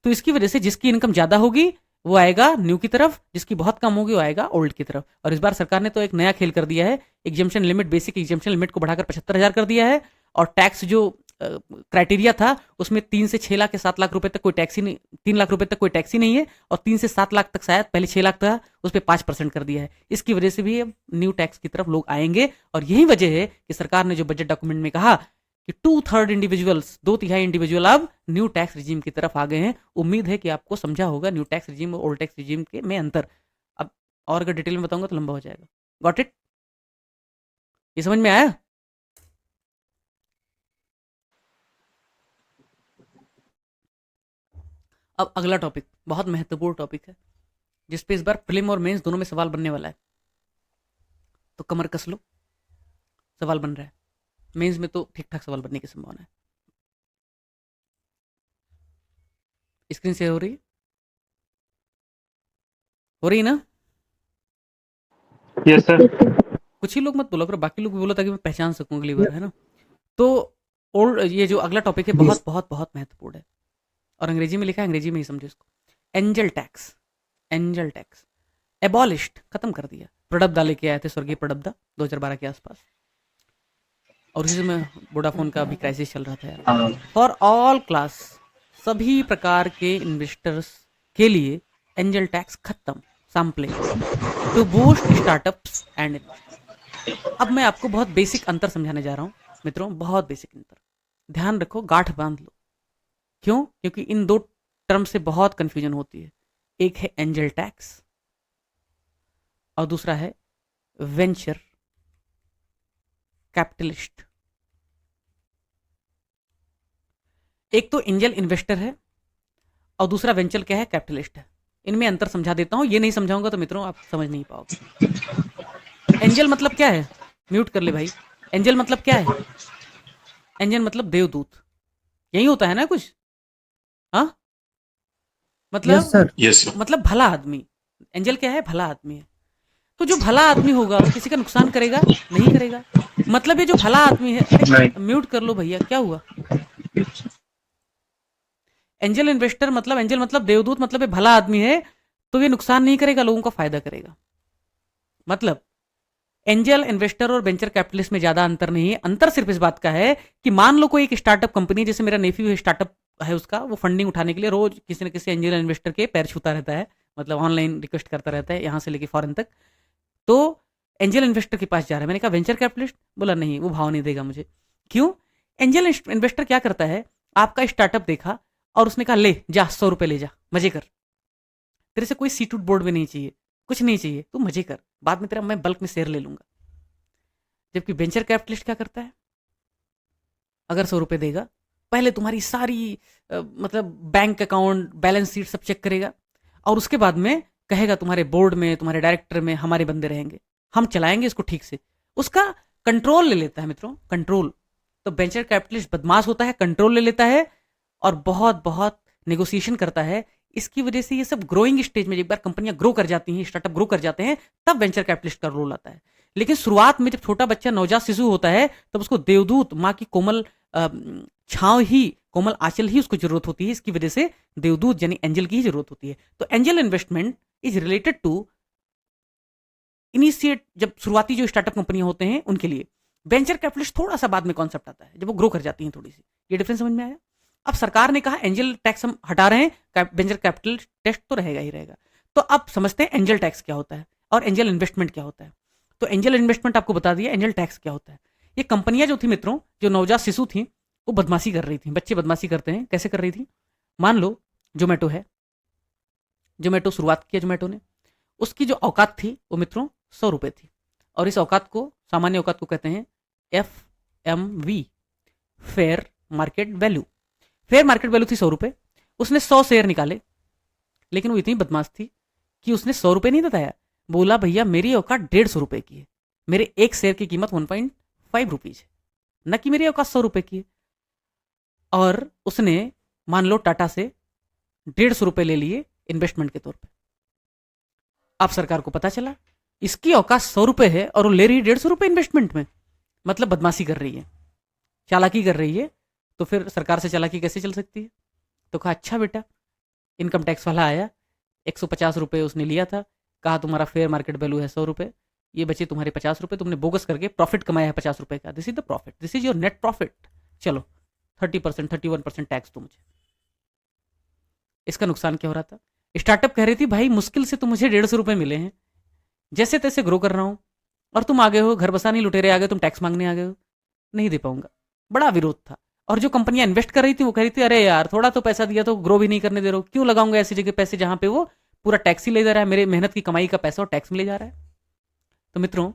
तो इसकी वजह से जिसकी इनकम ज्यादा होगी वो आएगा न्यू की तरफ, जिसकी बहुत कम होगी वो आएगा ओल्ड की तरफ। और इस बार सरकार ने तो एक नया खेल कर दिया है, exemption limit, basic exemption limit को बढ़ाकर 75,000 कर दिया है, और टैक्स जो क्राइटेरिया था उसमें 3 से 6 लाख या 7 लाख रुपए तक कोई टैक्स ही नहीं, 3 लाख रुपए तक कोई टैक्स ही नहीं है, और 3 से 7 लाख तक, शायद पहले 6 लाख था, उस पर 5% कर दिया है। इसकी वजह से भी न्यू टैक्स की तरफ लोग आएंगे, और यही वजह है कि सरकार ने जो बजट डॉक्यूमेंट में कहा कि 2/3 इंडिविजुअल्स, 2/3 इंडिविजुअल अब न्यू टैक्स रिजीम की तरफ आ गए हैं। उम्मीद है कि आपको समझा होगा न्यू टैक्स रिजीम और ओल्ड टैक्स रिजीम के में अंतर। अब और अगर डिटेल में बताऊंगा तो लंबा हो जाएगा। Got it? ये समझ में आया? अब अगला टॉपिक बहुत महत्वपूर्ण टॉपिक है, जिसपे इस बार प्रीलिम और मेंस दोनों में सवाल बनने वाला है, तो कमर कस लो, सवाल बन रहा है। मेंस में तो ठीक ठाक सवाल बनने की संभावना है। स्क्रीन शेयर हो रही है? हो रही है ना? Yes sir. कुछ ही लोग मत बोलो, अगर बाकी लोग भी बोलो ताकि मैं पहचान सकूं अगली बार, है ना? तो ओल्ड, ये जो अगला टॉपिक है बहुत बहुत बहुत महत्वपूर्ण है, और अंग्रेजी में लिखा है, अंग्रेजी में ही समझो इसको। Angel tax, angel tax abolished, खत्म कर दिया। प्रणब दा लेके आए थे, स्वर्गीय प्रणब दा 2012 के आसपास, और उसी समय वोडाफोन का भी क्राइसिस चल रहा था यार। फॉर ऑल क्लास, सभी प्रकार के इन्वेस्टर्स के लिए एंजल टैक्स खत्म, sampling to boost startups and. अब मैं आपको बहुत बेसिक अंतर समझाने जा रहा हूं मित्रों, बहुत बेसिक अंतर, ध्यान रखो, गांठ बांध लो। क्यों? क्योंकि इन दो टर्म से बहुत कंफ्यूजन होती है। एक है एंजल टैक्स और दूसरा है वेंचर कैपिटलिस्ट। एक तो एंजल इन्वेस्टर है और दूसरा वेंचर क्या है, कैपिटलिस्ट है। इनमें अंतर समझा देता हूं, ये नहीं समझाऊंगा तो मित्रों आप समझ नहीं पाओगे। एंजल मतलब क्या है? म्यूट कर ले भाई। एंजल मतलब क्या है? एंजल मतलब देवदूत, यही होता है ना कुछ? हाँ, मतलब यस सर। मतलब भला आदमी। एंजल क्या है? भला आदमी है। तो जो भला आदमी होगा किसी का नुकसान करेगा? नहीं करेगा। मतलब ये जो भला आदमी है, अरे म्यूट कर लो भैया, क्या हुआ? एंजल इन्वेस्टर मतलब, एंजल मतलब देवदूत, मतलब ये भला आदमी है तो ये नुकसान नहीं करेगा, लोगों का फायदा करेगा। मतलब एंजल इन्वेस्टर और वेंचर कैपिटलिस्ट में ज्यादा अंतर नहीं है। अंतर सिर्फ इस बात का है कि मान लो कोई एक स्टार्टअप कंपनी, जैसे मेरा नेफ्यू है, स्टार्टअप है उसका, वो फंडिंग उठाने के लिए रोज किसी न किसी एंजल इन्वेस्टर के पैर छूता रहता है, मतलब ऑनलाइन रिक्वेस्ट करता रहता है, यहां से लेके फॉरेन तक। तो एंजल इन्वेस्टर के पास जा रहा है। मैंने कहा वेंचर कैपिटलिस्ट, बोला नहीं, वो भाव नहीं देगा मुझे। क्यों? एंजल इन्वेस्टर क्या करता है, आपका स्टार्टअप देखा और उसने कहा ले जा, 100 रुपए ले जा, मजे कर, तेरे से कोई सीटूट बोर्ड में नहीं चाहिए, कुछ नहीं चाहिए, तू मजे कर, बाद में तेरा मैं बल्क में शेयर ले लूंगा। जबकि वेंचर कैपिटलिस्ट क्या करता है, अगर 100 रुपए देगा, पहले तुम्हारी सारी मतलब बैंक अकाउंट बैलेंस शीट सब चेक करेगा, और उसके बाद में कहेगा तुम्हारे बोर्ड में, तुम्हारे डायरेक्टर में हमारे बंदे रहेंगे, हम चलाएंगे इसको ठीक से। उसका कंट्रोल ले लेता है मित्रों, कंट्रोल। तो वेंचर कैपिटलिस्ट बदमाश होता है, कंट्रोल ले लेता है और बहुत बहुत नेगोशिएशन करता है। इसकी वजह से ये सब ग्रोइंग स्टेज में, एक बार कंपनियां ग्रो कर जाती हैं, स्टार्टअप ग्रो कर जाते हैं, तब वेंचर कैपिटलिस्ट का रोल आता है। लेकिन शुरुआत में जब छोटा बच्चा नवजात शिशु होता है, तब उसको देवदूत, माँ की कोमल छांव ही, कोमल आंचल ही उसको जरूरत होती है। इसकी वजह से देवदूत यानी एंजल की ही जरूरत होती है। तो angel investment is related to initiate, जब शुरुआती जो स्टार्टअप कंपनियां होते हैं उनके लिए। वेंचर कैपिटलिस्ट थोड़ा सा बाद में कॉन्सेप्ट आता है, जब वो ग्रो कर जाती हैं थोड़ी सी। ये डिफरेंस समझ में आया? अब सरकार ने कहा एंजल टैक्स हम हटा रहे हैं, वेंचर कैपिटल टैक्स तो रहेगा ही रहेगा। तो अब समझते हैं एंजल टैक्स क्या होता है और एंजल इन्वेस्टमेंट क्या होता है। तो एंजल इन्वेस्टमेंट आपको बता दिया, एंजल टैक्स क्या होता है। ये कंपनियां जो थी मित्रों, जो नवजात शिशु थी, वो बदमाशी कर रही थी। बच्चे बदमाशी करते हैं, कैसे कर रही थी? मान लो जोमेटो है, जोमेटो शुरुआत किया जोमेटो ने, उसकी जो औकात थी वो मित्रों 100 रुपए थी, और इस औकात को, सामान्य औकात को कहते हैं FMV, fair market value. Fair market value थी 100 रुपए। उसने 100 शेयर निकाले, लेकिन वो इतनी बदमाश थी कि उसने 100 रुपए नहीं बताया, बोला भैया मेरी औकात 150 रुपए की है, मेरे एक शेयर की कीमत 1.5 रुपीज है, न कि मेरी औकात 100 रुपए की है। और उसने मान लो टाटा से 150 रुपए ले लिए इन्वेस्टमेंट के तौर पे। अब सरकार को पता चला इसकी औकात 100 रुपए है और वो ले रही है 150 रुपए इन्वेस्टमेंट में, मतलब बदमाशी कर रही है, चालाकी कर रही है। तो फिर सरकार से चालाकी कैसे चल सकती है? तो कहा अच्छा बेटा, इनकम टैक्स वाला आया, 150 रुपये उसने लिया था, कहा तुम्हारा फेयर मार्केट वैल्यू है 100 रुपये, ये बचे तुम्हारे 50 रुपये, तुमने बोगस करके प्रॉफिट कमाया है 50 रुपये का, this is the profit, this is your net profit, चलो 30% 31% टैक्स दो मुझे। इसका नुकसान क्या हो रहा था? स्टार्टअप कह रही थी भाई मुश्किल से तो मुझे 150 रुपये मिले हैं, जैसे तैसे ग्रो कर रहा हूं, और तुम आ गए हो घर बसाने लुटेरे आ गए, तुम टैक्स मांगने आ गए हो, नहीं दे पाऊंगा। बड़ा विरोध था। और जो कंपनियां इन्वेस्ट कर रही थी वो कह रही थी अरे यार थोड़ा तो पैसा दिया तो ग्रो भी नहीं करने दे रहे हो, क्यों लगाऊंगा ऐसी जगह पैसे जहां पे वो पूरा टैक्स ही ले जा रहा है, मेरे मेहनत की कमाई का पैसा और टैक्स में ले जा रहा है। तो मित्रों,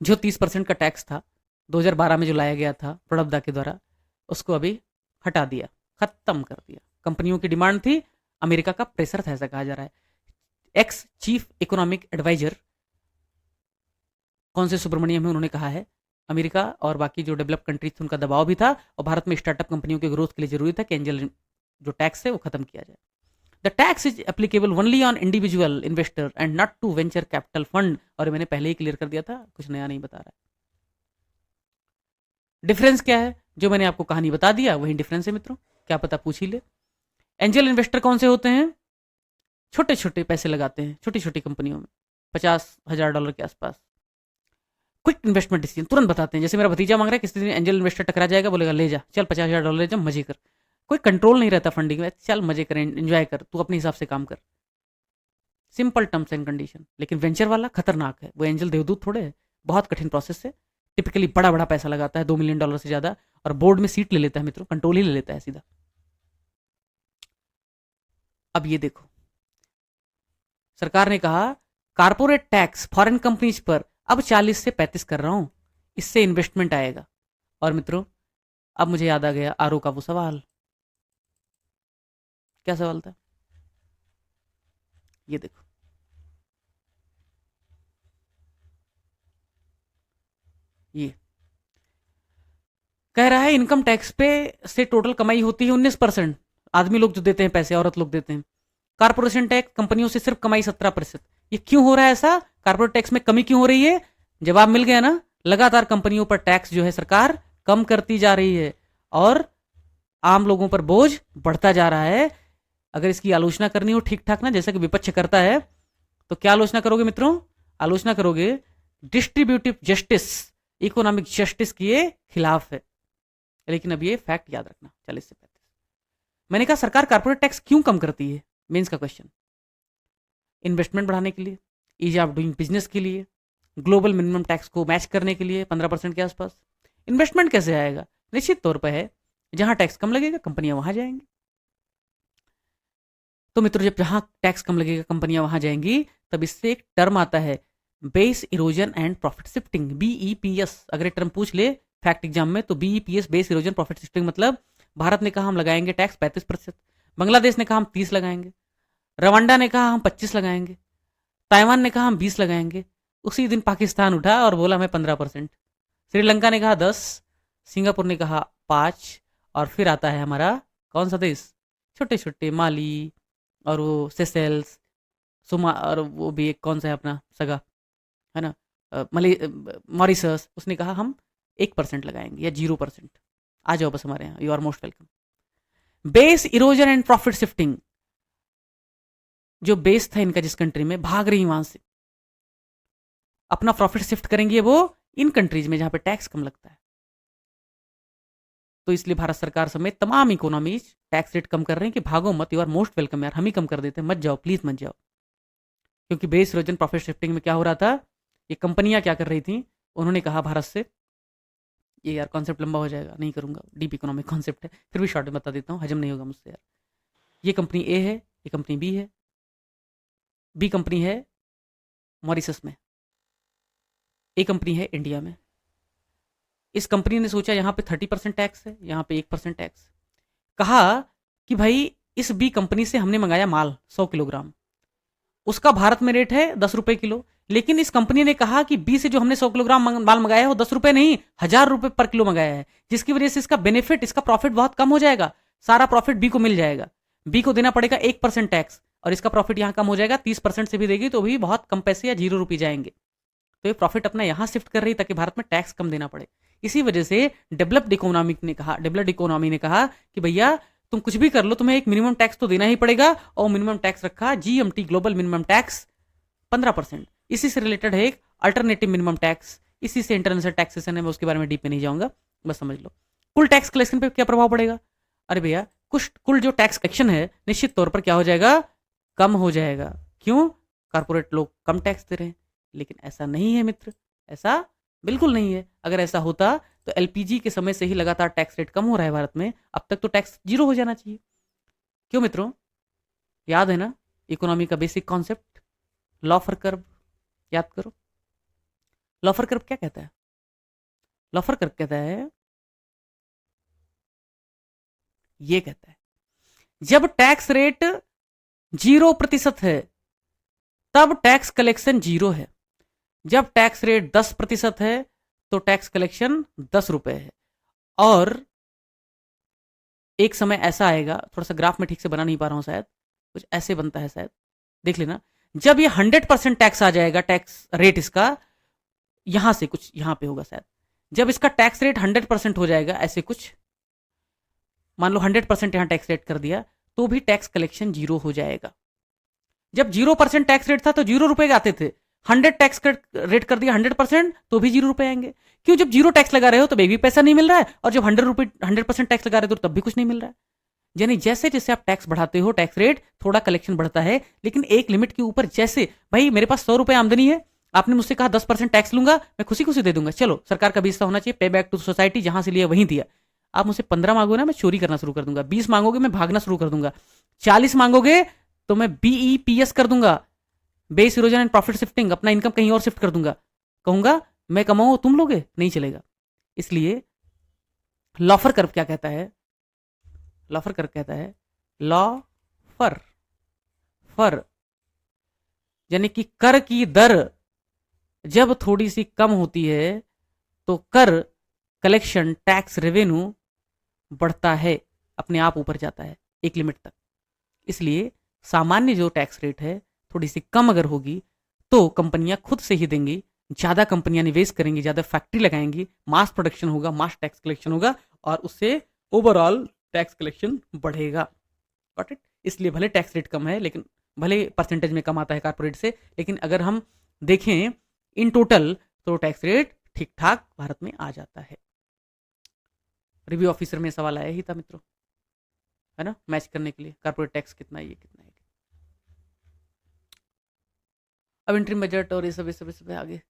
जो 30% का टैक्स था 2012 में जो लाया गया था प्रणब दा के द्वारा, उसको अभी हटा दिया, खत्म कर दिया। कंपनियों की डिमांड थी, अमेरिका का प्रेशर था, ऐसा कहा जा रहा है। एक्स चीफ इकोनॉमिक एडवाइजर कौन से सुब्रमण्यम है, उन्होंने कहा है अमेरिका और बाकी जो डेवलप कंट्रीज थे उनका दबाव भी था और भारत में स्टार्टअप कंपनियों के ग्रोथ के लिए जरूरी था कि एंजल जो टैक्स है वो खत्म किया जाए। The tax is applicable only on individual investor and not to venture capital fund. और मैंने पहले ही क्लियर कर दिया था, कुछ नया नहीं बता रहा है। डिफरेंस क्या है? जो मैंने आपको कहानी बता दिया वही डिफरेंस है मित्रों, क्या पता पूछ ही ले। एंजल इन्वेस्टर कौन से होते हैं? छोटे छोटे पैसे लगाते हैं छोटी छोटी कंपनियों में, $50,000 के आसपास। क्विक इन्वेस्टमेंट डिसीजन तुरंत बताते हैं, जैसे मेरा भतीजा मांग रहा है किसी दिन एंजल इन्वेस्टर टकरा जाएगा, बोलेगा ले जा चल $50,000 ले जा, मजे कर। कोई कंट्रोल नहीं रहता फंडिंग में, चल मजे कर, एंजॉय कर, तू अपने हिसाब से काम कर, सिंपल टर्म्स एंड कंडीशन। लेकिन वेंचर वाला खतरनाक है, वो एंजल देवदूत थोड़े है, बहुत कठिन प्रोसेस है। टिपिकली बड़ा बड़ा पैसा लगाता है, $2 मिलियन से ज्यादा, और बोर्ड में सीट ले लेता है मित्रों, कंट्रोल ही ले लेता है सीधा। अब ये देखो, सरकार ने कहा कारपोरेट टैक्स फॉरेन कंपनीज पर अब 40 से 35 कर रहा हूं, इससे इन्वेस्टमेंट आएगा। और मित्रों, अब मुझे याद आ गया आरओ का वो सवाल। क्या सवाल था? ये देखो, ये कह रहा है इनकम टैक्स पे से टोटल कमाई होती है 19%, आदमी लोग जो देते हैं पैसे, औरत लोग देते हैं। कारपोरेशन टैक्स कंपनियों से सिर्फ कमाई 17%। ये क्यों हो रहा है ऐसा? कारपोरेट टैक्स में कमी क्यों हो रही है? जवाब मिल गया ना, लगातार कंपनियों पर टैक्स जो है सरकार कम करती जा रही है और आम लोगों पर बोझ बढ़ता जा रहा है। अगर इसकी आलोचना करनी हो ठीक ठाक ना, जैसा कि विपक्ष करता है, तो क्या आलोचना करोगे मित्रों? आलोचना करोगे डिस्ट्रीब्यूटिव जस्टिस, इकोनॉमिक जस्टिस के खिलाफ है। लेकिन अब ये फैक्ट याद रखना, 40 से 35। मैंने कहा सरकार कारपोरेट टैक्स क्यों कम करती है? मेंस का क्वेश्चन। इन्वेस्टमेंट बढ़ाने के लिए, ईज ऑफ डूइंग बिजनेस के लिए, ग्लोबल मिनिमम टैक्स को मैच करने के लिए 15% के आसपास। इन्वेस्टमेंट कैसे आएगा? निश्चित तौर पर है, जहां टैक्स कम लगेगा कंपनियां वहां जाएंगी। तो मित्रों, जब जहां टैक्स कम लगेगा कंपनियां वहां जाएंगी, तब इससे एक टर्म आता है base erosion and profit shifting, BEPS। अगर ये टर्म पूछ ले फैक्ट एग्जाम में तो BEPS, base erosion profit shifting, मतलब भारत ने कहा हम लगाएंगे टैक्स 35%, बांग्लादेश ने कहा हम 30 लगाएंगे, रवांडा ने कहा हम 25 लगाएंगे, ताइवान ने कहा हम 20 लगाएंगे। उसी दिन पाकिस्तान उठा और बोला हमें 15%, श्रीलंका ने कहा 10, सिंगापुर ने कहा 5, और फिर आता है हमारा कौन सा देश, छोटे छोटे माली और वो सेसेल्स, सुमा, और वो भी एक कौन सा है अपना सगा, है ना, मॉरिशस, उसने कहा हम 1% लगाएंगे या 0%। आ जाओ बस हमारे यहाँ, you are most welcome. Base erosion and profit shifting, जो बेस था इनका जिस कंट्री में, भाग रही वहां से, अपना प्रॉफिट शिफ्ट करेंगे वो इन कंट्रीज में जहां पे टैक्स कम लगता है। तो इसलिए भारत सरकार समेत तमाम इकोनॉमीज टैक्स रेट कम कर रहे हैं कि भागो मत, यू आर मोस्ट वेलकम यार, हम ही कम कर देते हैं, मत जाओ प्लीज मत जाओ। क्योंकि बेस इरोजन प्रॉफिट शिफ्टिंग में क्या हो रहा था, ये कंपनियां क्या कर रही थी, उन्होंने कहा भारत से, ये यार कॉन्सेप्ट लंबा हो जाएगा, नहीं करूंगा, डीप इकोनॉमिक कॉन्सेप्ट है, फिर भी शॉर्ट में बता देता हूँ, हजम नहीं होगा मुझसे यार। ये कंपनी ए है, ये कंपनी बी है, बी कंपनी है मॉरिशस में, ए कंपनी है इंडिया में। इस कंपनी ने सोचा यहाँ पे 30% टैक्स है, यहाँ पे 1% टैक्स। कहा कि भाई इस बी कंपनी से हमने मंगाया माल 100 किलोग्राम, उसका भारत में रेट है 10 रुपए किलो, लेकिन इस कंपनी ने कहा कि बी से जो हमने 100 किलोग्राम माल मंगाया है वो 10 रुपए नहीं 1000 रुपए पर किलो मंगाया है, जिसकी वजह से इसका बेनिफिट, इसका प्रॉफिट बहुत कम हो जाएगा। सारा प्रॉफिट बी को मिल जाएगा, बी को देना पड़ेगा 1% टैक्स, और इसका प्रॉफिट यहाँ कम हो जाएगा, 30% से भी देगी तो भी बहुत कम पैसे या 0 रुपये जाएंगे। तो ये प्रॉफिट अपना यहाँ शिफ्ट कर रही ताकि भारत में टैक्स कम देना पड़े। इसी वजह से डेवलप्ड इकोनॉमी ने कहा कि भैया तुम कुछ भी कर लो, तुम्हें एक मिनिमम टैक्स तो देना ही पड़ेगा, और मिनिमम टैक्स रखा जीएमटी, ग्लोबल मिनिमम टैक्स 15%। इसी से रिलेटेड है एक अल्टरनेटिव मिनिमम टैक्स, इसी से इंटरनेशनल टैक्सेशन है, मैं उसके बारे में डीप में नहीं जाऊंगा, बस समझ लो। कुल टैक्स कलेक्शन पे क्या प्रभाव पड़ेगा? अरे भैया कुल जो टैक्स कलेक्शन है निश्चित तौर पर क्या हो जाएगा, कम हो जाएगा। क्यों? कारपोरेट लोग कम टैक्स दे रहे हैं। लेकिन ऐसा नहीं है मित्र, ऐसा बिल्कुल नहीं है। अगर ऐसा होता तो एलपीजी के समय से ही लगातार टैक्स रेट कम हो रहा है भारत में, अब तक तो टैक्स 0 हो जाना चाहिए। क्यों मित्रों? याद है ना इकोनॉमी का बेसिक कॉन्सेप्ट, लॉफर कर्व, याद करो। लॉफर कर्व क्या कहता है? लॉफर कर्व कहता है, ये कहता है जब टैक्स रेट 0% है तब टैक्स कलेक्शन 0 है, जब टैक्स रेट 10% है तो टैक्स कलेक्शन 10 रुपए है। और एक समय ऐसा आएगा, थोड़ा सा ग्राफ में ठीक से बना नहीं पा रहा हूं शायद, कुछ ऐसे बनता है शायद, देख लेना। जब ये 100% टैक्स आ जाएगा, टैक्स रेट इसका यहां से कुछ यहां पे होगा शायद, जब इसका टैक्स रेट 100% हो जाएगा, ऐसे कुछ मान लो 100% यहां टैक्स रेट कर दिया तो भी टैक्स कलेक्शन 0 हो जाएगा। जब 0% टैक्स रेट था तो 0 रुपए आते थे, 100 टैक्स रेट कर दिया 100% तो भी 0 रुपए आएंगे। क्यों? जब 0 टैक्स लगा रहे हो तो भी पैसा नहीं मिल रहा है, और जब 100% टैक्स लगा रहे हो तो तब भी कुछ नहीं मिल रहा है। यानी जैसे जैसे आप टैक्स बढ़ाते हो, टैक्स रेट, थोड़ा कलेक्शन बढ़ता है, लेकिन एक लिमिट के ऊपर। जैसे भाई मेरे पास 100 रुपए आमदनी है, आपने मुझसे कहा 10% टैक्स लूंगा, मैं खुशी खुशी दे दूंगा, चलो सरकार का भी हिस्सा होना चाहिए, पे बैक टू सोसाइटी, जहां से लिया वहीं दिया। आप मुझसे 15 मांगोगे ना, मैं चोरी करना शुरू कर दूंगा, 20 मांगोगे मैं भागना शुरू कर दूंगा, 40 मांगोगे तो मैं बीईपीएस कर दूंगा, base erosion and profit shifting, अपना इनकम कहीं और शिफ्ट कर दूंगा, कहूंगा मैं कमाऊं तुम लोगे, नहीं चलेगा। इसलिए लॉफर कर्व क्या कहता है? लॉफर कर्व कहता है लॉ फर यानी कि कर की दर जब थोड़ी सी कम होती है तो कर कलेक्शन, टैक्स रेवेन्यू बढ़ता है, अपने आप ऊपर जाता है एक लिमिट तक। इसलिए सामान्य जो टैक्स रेट है थोड़ी सी कम अगर होगी तो कंपनियां खुद से ही देंगी, ज्यादा कंपनियां निवेश करेंगी, ज्यादा फैक्ट्री लगाएंगी, मास प्रोडक्शन होगा, मास टैक्स कलेक्शन होगा, और उससे ओवरऑल टैक्स कलेक्शन बढ़ेगा। Got it? इसलिए भले टैक्स रेट कम है, लेकिन भले परसेंटेज में कम आता है कारपोरेट से, लेकिन अगर हम देखें इन टोटल तो टैक्स रेट ठीक ठाक भारत में आ जाता है। रिव्यू ऑफिसर में सवाल आया ही था मित्रों, है ना, मैच करने के लिए कारपोरेट टैक्स कितना है, ये कितना है। अब इंट्रीम बजट और ये सब आगे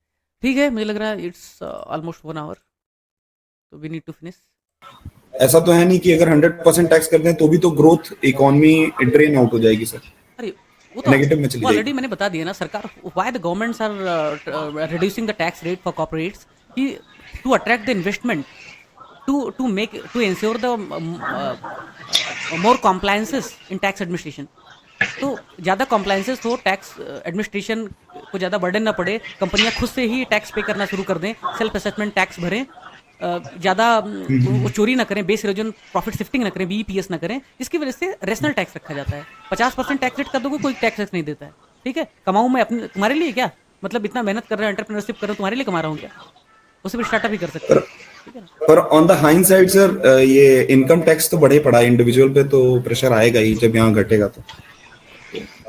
ठीक है। मुझे लग रहा है इट्स ऑलमोस्ट 1 आवर, तो वी नीड टू फिनिश। ऐसा तो है नहीं कि अगर 100% टैक्स कर दें तो भी तो ग्रोथ इकोनॉमी ड्रेन आउट हो जाएगी सर, अरे वो तो नेगेटिव में चली ऑलरेडी मैंने बता दिया ना, सरकार why the governments are reducing the tax rate for corporates कि to attract the investment, to ensure the more compliances in tax administration. तो ज़्यादा कॉम्प्लायंसेस हो, टैक्स एडमिनिस्ट्रेशन को ज़्यादा बर्डन ना पड़े, कंपनियां खुद से ही टैक्स पे करना शुरू कर दें, सेल्फ असेसमेंट टैक्स भरें, ज़्यादा चोरी ना करें, बेस इरोजन प्रॉफिट शिफ्टिंग ना करें, बीईपीएस ना करें, इसकी वजह से रेशनल टैक्स रखा जाता है। 50% टैक्स रेट कर दोगे कोई टैक्स नहीं देता है, ठीक है। कमाऊँ मैं अपने तुम्हारे लिए क्या, मतलब इतना मेहनत कर रहे हो, एंटरप्रेन्योरशिप कर रहे हो, तुम्हारे लिए कमा रहा हूँ क्या, उसे भी स्टार्टअप ही कर सकते हैं। पर on the hind side sir ये इनकम टैक्स तो बढ़े पड़ा है, इंडिविजुअल पे तो प्रेशर आएगा ही, जब यहाँ घटेगा तो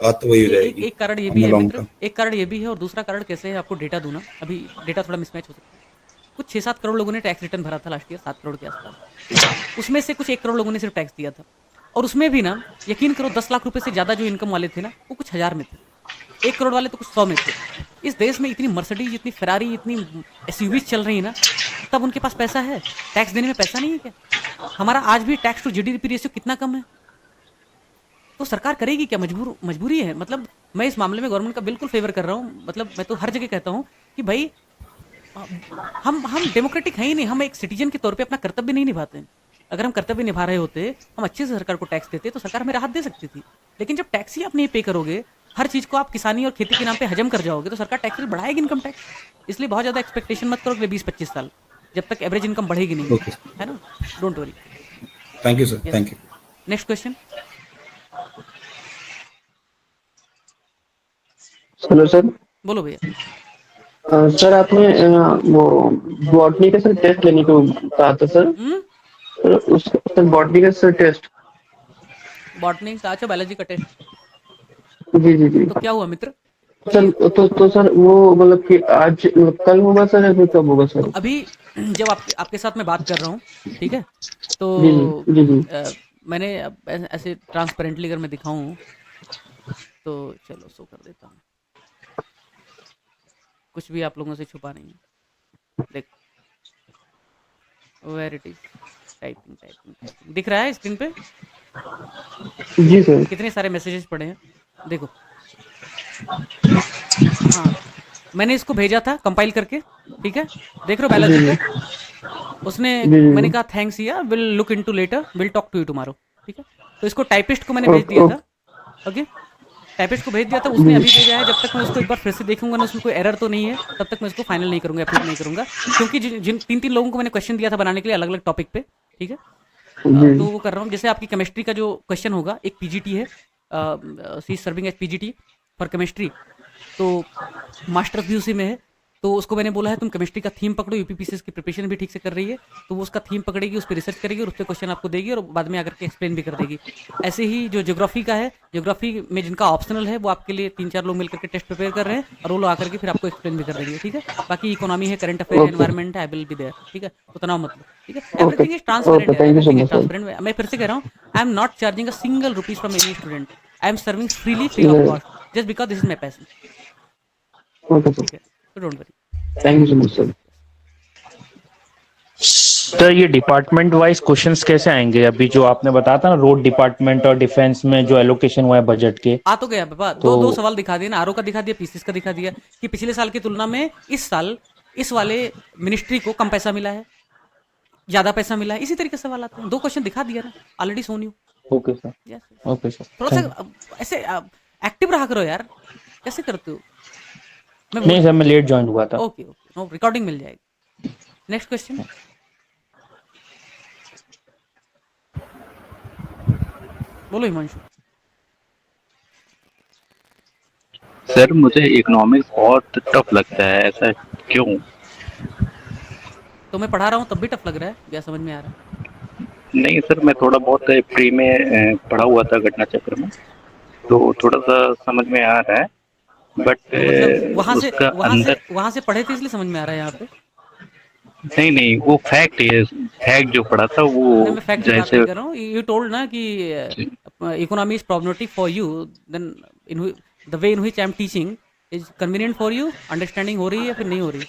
बात तो वही हो जाएगी। एक कारण ये भी है मित्र, एक कारण ये भी है, और दूसरा कारण कैसे है आपको डेटा दूं ना, अभी डेटा थोड़ा मिसमैच हो सकता है। कुछ 6-7 करोड़ लोगों ने टैक्स रिटर्न भरा था लास्ट ईयर, 7 करोड़ के आसपास, उसमें से कुछ 1 करोड़ लोगों ने सिर्फ टैक्स दिया था, और उसमें भी ना यकीन करो 10 लाख रुपए से ज्यादा जो इनकम वाले थे ना वो कुछ 1000 में थे, 1 करोड़ वाले तो कुछ 100 में थे। इस देश में इतनी मर्सिडीज, इतनी फेरारी, इतनी एसयूवीज चल रही है ना, तब उनके पास पैसा है, टैक्स देने में पैसा नहीं है क्या? हमारा आज भी टैक्स टू जीडीपी रेशियो कितना कम है, तो सरकार करेगी क्या, मजबूरी है। मतलब मैं इस मामले में गवर्नमेंट का बिल्कुल फेवर कर रहा हूँ, मतलब मैं तो हर जगह कहता हूँ कि भाई हम डेमोक्रेटिक हैं ही नहीं, हम एक सिटीजन के तौर पे अपना कर्तव्य नहीं निभाते हैं। अगर हम कर्तव्य निभा रहे होते, हम अच्छे से सरकार को टैक्स देते तो सरकार हमें राहत दे सकती थी, लेकिन जब टैक्स ही आप नहीं पे करोगे हर चीज़ को आप किसानी और खेती के नाम पे हजम कर जाओगे तो सरकार टैक्स बढ़ाएगी इनकम टैक्स। इसलिए बहुत ज़्यादा एक्सपेक्टेशन मत करो अगले 20-25 साल, जब तक एवरेज इनकम बढ़ेगी नहीं, ओके है ना? Don't worry. Thank you sir, yes. Thank you. Next question. Hello sir. बोलो भैया। सर आपने वो बॉटनी का सर टेस्ट लेने को कहा था सर। हम्म। सर उस सर बॉटनी का सर टेस्ट। बॉटनी का, अच्छा बायोलॉजी का टेस्ट। जी जी जी। तो क्या हुआ मित्र सर कि तो सर वो मतलब कि आज कल होगा सर या फिर कब होगा तो सर? अभी जब आपके आपके साथ मैं बात कर रहा हूँ, ठीक है, तो जी जी जी जी। मैंने अब ऐसे ट्रांसपेरेंटली अगर मैं दिखाऊं तो चलो शो कर देता हूँ, कुछ भी आप लोगों से छुपा नहीं है। देख, where it is, typing typing typing दिख रहा है स्क्रीन पे, जी सर। कितने सारे मैसेजेस पड़े हैं देखो। हाँ, मैंने इसको भेजा था कंपाइल करके, ठीक है, देख रहे हो जी बायोलॉजी जी का। उसने, जी मैंने जी। कहा थैंक्स या will look into later, will talk to you tomorrow, ठीक है। तो इसको टाइपिस्ट को मैंने भेज ओके दिया था, ओके। ओके, टाइपिस्ट को भेज दिया था, उसने जी अभी भेजा है। जब तक मैं उसको एक बार फिर से देखूंगा ना, उसमें कोई एरर तो नहीं है, तब तक मैं इसको फाइनल नहीं करूंगा, अप्रूव नहीं करूंगा, क्योंकि जिन जिन 3-3 लोगों को मैंने क्वेश्चन दिया था बनाने के लिए अलग अलग टॉपिक पे, ठीक है। तो जी वो कर रहा हूँ। जैसे आपकी केमिस्ट्री का जो क्वेश्चन होगा, एक पीजीटी है, she serving as PGT for chemistry, तो मास्टर्स भी उसी में है। तो उसको मैंने बोला है तुम केमिस्ट्री का थीम पकड़ो, यूपीपीसीएस की प्रिपरेशन भी ठीक से कर रही है, तो वो उसका थीम पकड़ेगी, उस पर रिसर्च करेगी और उस पर क्वेश्चन आपको देगी और बाद में आकर के एक्सप्लेन भी कर देगी। ऐसे ही जो ज्योग्राफी का है, ज्योग्राफी में जिनका ऑप्शनल है वो आपके लिए 3-4 लोग मिलकर के टेस्ट प्रिपेयर कर रहे हैं और वो लोग आकर के फिर आपको एक्सप्लेन भी कर देंगे, ठीक है। बाकी इकोनॉमी है, करंट अफेयर है, ओके एनवायरमेंट है, आई विल बी देयर, ठीक है, तो तनाव मत लो, ठीक है। Okay everything is transparent okay. है, thank you so everything is much sir. Transparent. मैं फिर से कह रहा हूँ, I am not charging a single rupees from any student, I am serving freely, free of cost, just because this is my passion, okay sir. ठीक है, तो don't worry. Thank you so much sir. Sir ये department wise questions कैसे आएंगे? अभी जो आपने बताया था ना, रोड डिपार्टमेंट और डिफेंस में जो एलोकेशन हुआ है बजट के, आ तो गया पापा, तो दो दो सवाल दिखा दिए ना, आरओ का दिखा दिया, पीसीएस का दिखा दिया कि पिछले साल की तुलना में इस साल इस वाले मिनिस्ट्री को कम पैसा मिला है, ज्यादा पैसा मिला है, इसी तरीके से सवाल आते हैं। 2 क्वेश्चन दिखा दिया ना, already shown you. Okay sir, yes, okay sir, थोड़ा सा थैंक ऐसे एक्टिव रहा करो यार, कैसे करते हो? मैं नहीं बोल, सर, मैं लेट ज्वाइन हुआ था। ओके ओके, नो, रिकॉर्डिंग मिल जाएगी। नेक्स्ट क्वेश्चन, बोलो हिमांशु। सर मुझे इकोनॉमिक्स बहुत टफ लगता है, ऐसा क्यों? तो मैं पढ़ा रहा हूँ तब भी टफ लग रहा है, क्या समझ में आ रहा है? नहीं सर, मैं थोड़ा बहुत प्री में पढ़ा हुआ था घटना चक्र में, तो थोड़ा सा समझ में आ रहा है, बट तो मतलब वहां से उसका वहां से अंदर वहां से पढ़े थे इसलिए समझ में आ रहा है यहाँ पे। नहीं नहीं, वो फैक्ट है, फैक्ट जो पढ़ा था वो नहीं, मैं फैक्ट की बात नहीं जैसे कर रहा हूँ, यू टोल्ड ना कि economy is problematic for you, then in the way in which I am teaching is convenient for you, understanding हो रही है या फिर नहीं हो रही?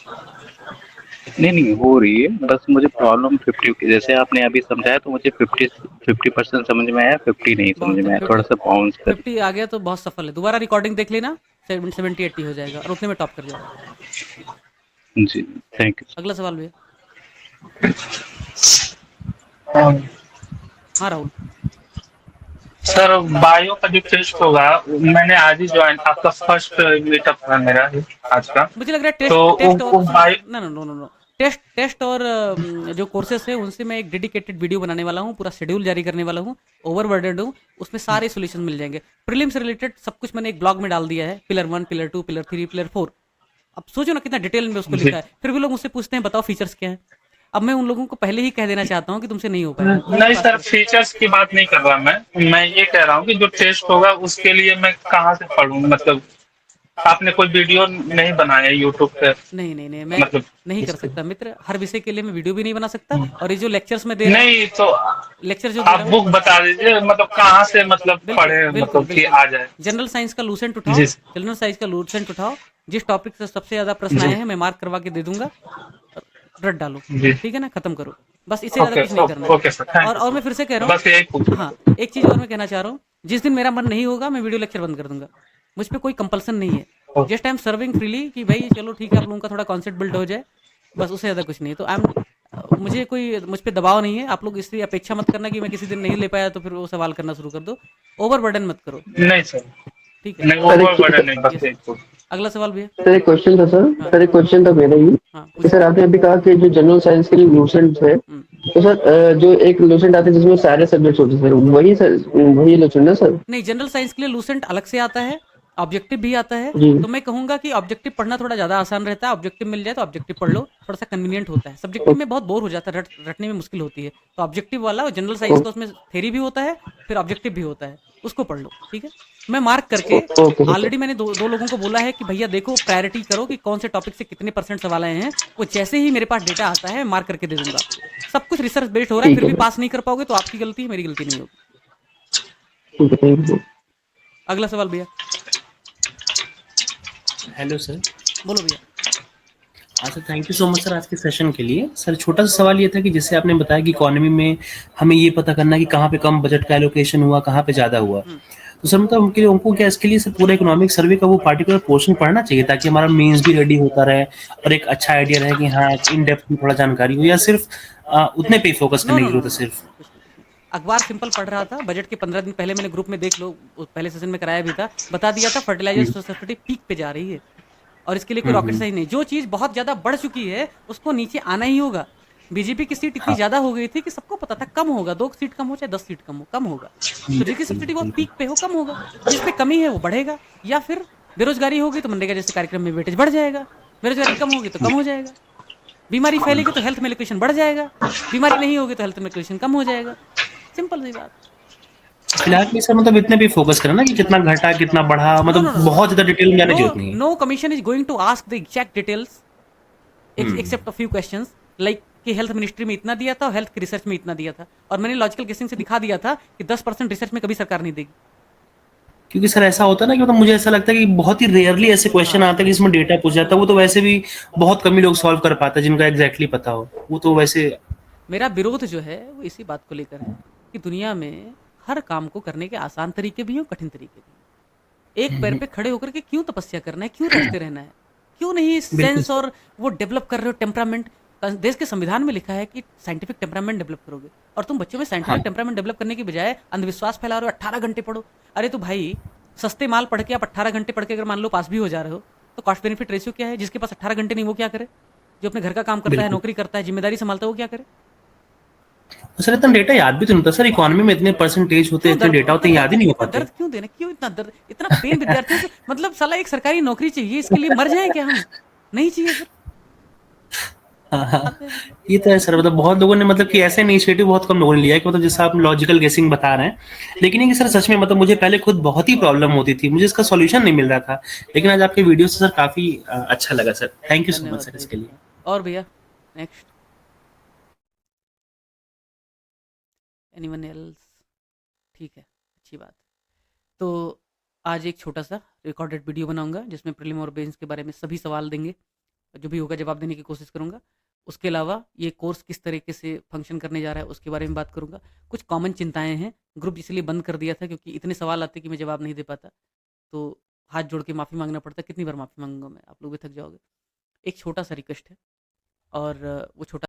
नहीं नहीं हो रही है, बस मुझे प्रॉब्लम 50 जैसे आपने अभी समझाया तो मुझे 50% समझ में आया, 50 नहीं समझ बहुत है, में आया, थोड़ा 50 सा बाउंस कर। 50 आ गया तो बहुत सफल है। दोबारा रिकॉर्डिंग देख लेना, 70-80 हो जाएगा और उतने में टॉप कर जाओगे। जी थैंक यू। अगला सवाल भैया। हाँ राहुल। सर बायो का जो टेस्ट होगा, मैंने आज ही ज्वाइन, आपका फर्स्ट मीटअप था मेरा आज का। मुझे लग रहा है तो टेस्ट और bio no no no no no test और जो कोर्सेस है उनसे मैं एक डेडिकेटेड वीडियो बनाने वाला हूँ, पूरा शेड्यूल जारी करने वाला हूँ, ओवरबर्डेड हूँ, उसमें सारे सॉल्यूशन मिल जाएंगे। प्रीलिम से रिलेटेड सब कुछ मैंने एक ब्लॉग में डाल दिया है, पिलर 1, पिलर 2, पिलर 3, पिलर 4। अब सोचो ना कितना डिटेल में उसको लिखा है, फिर भी लोग मुझसे पूछते हैं बताओ फीचर्स क्या है। अब मैं उन लोगों को पहले ही कह देना चाहता हूँ कि तुमसे नहीं हो पाएगा। नहीं सर, फीचर्स की बात नहीं कर रहा मैं ये कह रहा हूँ कि जो टेस्ट होगा उसके लिए मैं कहाँ से पढ़ूँ, मतलब आपने कोई वीडियो नहीं बनाया यूट्यूब पे? नहीं नहीं नहीं, मैं मतलब नहीं कर सकता मित्र, हर विषय के लिए मैं वीडियो भी नहीं बना सकता, और ये जो लेक्चर्स में दे रहा हूँ, नहीं तो लेक्चर जो दे आप रहा हूँ, बुक बता दीजिए, मतलब कहाँ से मतलब पढ़े, बिल्कुल मतलब कि आ जाए। जनरल साइंस का लूसेंट उठाओ, जी जनरल साइंस का लूसेंट उठाओ, जिस टॉपिक से सबसे ज्यादा प्रश्न जी आए हैं मैं मार्क करवा के दे दूंगा, रट डालो, जी। ठीक है ना, खत्म करो, बस इससे ज्यादा ओके कुछ नहीं करना है। ओके सर, थैंक और मैं फिर से कह रहा बस यही पूछ हूँ, हाँ, एक चीज और मैं कहना चाह रहा हूँ, जिस दिन मेरा मन नहीं होगा मैं वीडियो लेक्चर बंद कर दूंगा, मुझ पर कोई कंपल्सन नहीं है, just I am serving freely कि भाई चलो ठीक है आप लोगों का थोड़ा कॉन्सेप्ट बिल्ड हो जाए, बस उससे ज़्यादा कुछ नहीं है। तो आई एम, मुझे कोई मुझ पर दबाव नहीं है, आप लोग इससे अपेक्षा मत करना कि मैं किसी दिन नहीं ले पाया तो फिर वो सवाल करना शुरू कर दो, ओवर बर्डन मत करो, नहीं सर, ठीक है। नहीं सर ओवर बर्डन नहीं, Yes. बस एक को। अगला सवाल भैया। सर एक क्वेश्चन था हाँ। सर एक क्वेश्चन था मेरा ही हाँ कि पूछिए। सर आपने अभी कहा कि जो जनरल साइंस के लिए लूसेंट है, हम्म, तो सर जो एक लूसेंट आते हैं जिसमें सारे सब्जेक्ट्स होते हैं सर, वही सर वही लूसेंट ना सर? नहीं, जनरल साइंस के लिए लूसेंट अलग से आता है, ऑब्जेक्टिव भी आता है। जी तो मैं कहूंगा कि ऑब्जेक्टिव पढ़ना थोड़ा ज़्यादा आसान रहता है। ऑब्जेक्टिव मिल जाए तो ऑब्जेक्टिव पढ़ लो, थोड़ा सा कन्वीनियंट होता है। सब्जेक्टिव में बहुत बोर हो जाता है, रटने में मुश्किल होती है। तो ऑब्जेक्टिव वाला जनरल साइंस का, उसमें थेरी भी होता है, फिर ऑब्जेक्टिव भी होता है, उसको पढ़ लो। ठीक है, मैं मार्क करके ओके सर। ऑलरेडी मैंने दो लोगों को बोला है कि भैया देखो, प्रायोरिटी करो कि कौन से टॉपिक से कितने % सवाल आए हैं। वो जैसे ही मेरे पास डेटा आता है मार्क करके दे दूंगा आपको। सब कुछ रिसर्च बेस्ड हो रहा है, ठीक फिर है भी सर, पास नहीं कर पाओगे तो आपकी गलती है, मेरी गलती नहीं होगी। ठीक है, थैंक यू। अगला सवाल भैया। Hello sir. बोलो भैया। अच्छा, thank you so much sir आज के सेशन के लिए। सर छोटा सा सवाल ये था कि जैसे आपने बताया कि इकोनॉमी में हमें ये पता करना है कि कहाँ पे कम बजट का एलोकेशन हुआ, कहाँ पे ज़्यादा हुआ। तो सर मतलब उनके लिए, उनको क्या इसके लिए सर पूरा इकोनॉमिक सर्वे का वो पार्टिकुलर पोर्शन पढ़ना चाहिए ताकि हमारा मेंस भी रेडी होता रहे और एक अच्छा आइडिया रहे कि हाँ इन डेप्थ में थोड़ा जानकारी हो, या सिर्फ उतने पे फोकस नो करने नो की नो जरूरत है नो, सिर्फ? कुछ नहीं, कुछ नहीं। अखबार सिंपल पढ़ रहा था। बजट के 15 दिन पहले मैंने ग्रुप में, देख लो, पहले सेशन में कराया भी था, बता दिया था फर्टिलाइजर सब्सिडी पीक पे जा रही है और इसके लिए कोई रॉकेट साइंस नहीं। जो चीज़ बहुत ज़्यादा बढ़ चुकी है उसको नीचे आना ही होगा। बीजेपी की सीट इतनी ज़्यादा हो गई थी कि सबको पता था कम होगा, 2 सीट कम हो चाहे 10 सीट कम होगा। तो जिसकी सब्सिडी बहुत पीक पे हो कम होगा, जिस पे कमी है वो बढ़ेगा। या फिर बेरोजगारी होगी तो मनरेगा जैसे कार्यक्रम में वेटेज बढ़ जाएगा, बेरोजगारी कम होगी तो कम हो जाएगा। बीमारी फैलेगी तो हेल्थ में एलोकेशन बढ़ जाएगा, बीमारी नहीं होगी तो हेल्थ में एलोकेशन कम हो जाएगा। सिंपल सी बात। फिलहाल में सर मतलब इतने पे फोकस करना कि कितना घटा कितना बढ़ा, नो नो मतलब नो बहुत ज्यादा डिटेल में जाने की नो जरूरत नहीं है। No commission is going to ask the exact details except a few questions, like कि हेल्थ मिनिस्ट्री में इतना दिया था और हेल्थ की रिसर्च में इतना दिया था, और मैंने लॉजिकल गेसिंग से दिखा दिया था कि 10% रिसर्च में कभी सरकार नहीं देगी। क्योंकि सर ऐसा होता है ना कि मतलब मुझे ऐसा लगता है कि बहुत ही रेयरली ऐसे क्वेश्चन आते हैं कि इसमें डेटा पूछ जाता है, वो तो वैसे भी बहुत कम ही लोग सॉल्व कर पाते हैं जिनका एग्जैक्टली पता हो, वो तो वैसे। मेरा विरोध जो है वो इसी बात को लेकर है कि दुनिया में हर काम को करने के आसान तरीके भी हैं, कठिन तरीके भी हैं। एक पैर पे खड़े होकर के क्यों तपस्या करना है, क्यों रटते रहना है, क्यों नहीं बिल्कुल सेंस और वो डेवलप कर रहे हो टेम्परामेंट। देश के संविधान में लिखा है कि साइंटिफिक टेम्परामेंट डेवलप करोगे, और तुम बच्चों में साइंटिफिक टेम्परामेंट डेवलप करने की बजाय अंधविश्वास फैला रहे हो। 18 घंटे पढ़ो। अरे तो भाई, सस्ते माल पढ़ के आप 18 घंटे पढ़ के अगर मान लो पास भी हो जा रहे हो, तो कॉस्ट बेनिफिट रेशियो क्या है? जिसके पास 18 घंटे नहीं वो क्या करे? जो अपने घर का काम करता है, बिल्कुल। नौकरी करता है, जिम्मेदारी संभालता है, वो क्या करे? सर इतना डेटा याद भी तो नहीं होता सर, इकोनॉमी में इतने परसेंटेज होते हैं, क्यों इतने दर्द डेटा होते हैं, याद ही नहीं हो इतना पाते। दर्द क्यों देना? क्यों इतना दर्द, इतना पेन विद्यार्थियों से? मतलब साला एक सरकारी नौकरी चाहिए, इसके लिए मर जाएं क्या हम? नहीं चाहिए सर। हाँ हाँ, बात है मतलब। ये तो है सर। मतलब बहुत लोगों ने, मतलब कि ऐसे इनिशिएटिव बहुत कम लोगों ने लिया है कि मतलब जैसा आप लॉजिकल गेसिंग बता रहे हैं, लेकिन ये कि सर सच में मतलब मुझे पहले खुद बहुत ही प्रॉब्लम होती थी, मुझे इसका सॉल्यूशन नहीं मिल रहा था, लेकिन आज आपके वीडियो से सर काफी अच्छा लगा sir. Thank you so much धन्यवाद सर भाई, इसके लिए। धन्यवाद। और भैया नेक्स्ट, एनीवन एल्स? ठीक है, अच्छी बात। तो आज एक छोटा सा रिकॉर्डेड वीडियो बनाऊंगा जिसमें प्रीलिम और मेंस के बारे में सभी सवाल देंगे, जो भी होगा जवाब देने की कोशिश करूंगा। उसके अलावा ये कोर्स किस तरीके से फंक्शन करने जा रहा है उसके बारे में बात करूंगा। कुछ कॉमन चिंताएं हैं, ग्रुप इसलिए बंद कर दिया था क्योंकि इतने सवाल आते कि मैं जवाब नहीं दे पाता, तो हाथ जोड़ के माफ़ी मांगना पड़ता। कितनी बार माफ़ी मांगूंगा मैं, आप लोग भी थक जाओगे। एक छोटा सा रिक्वेस्ट है, और वो छोटा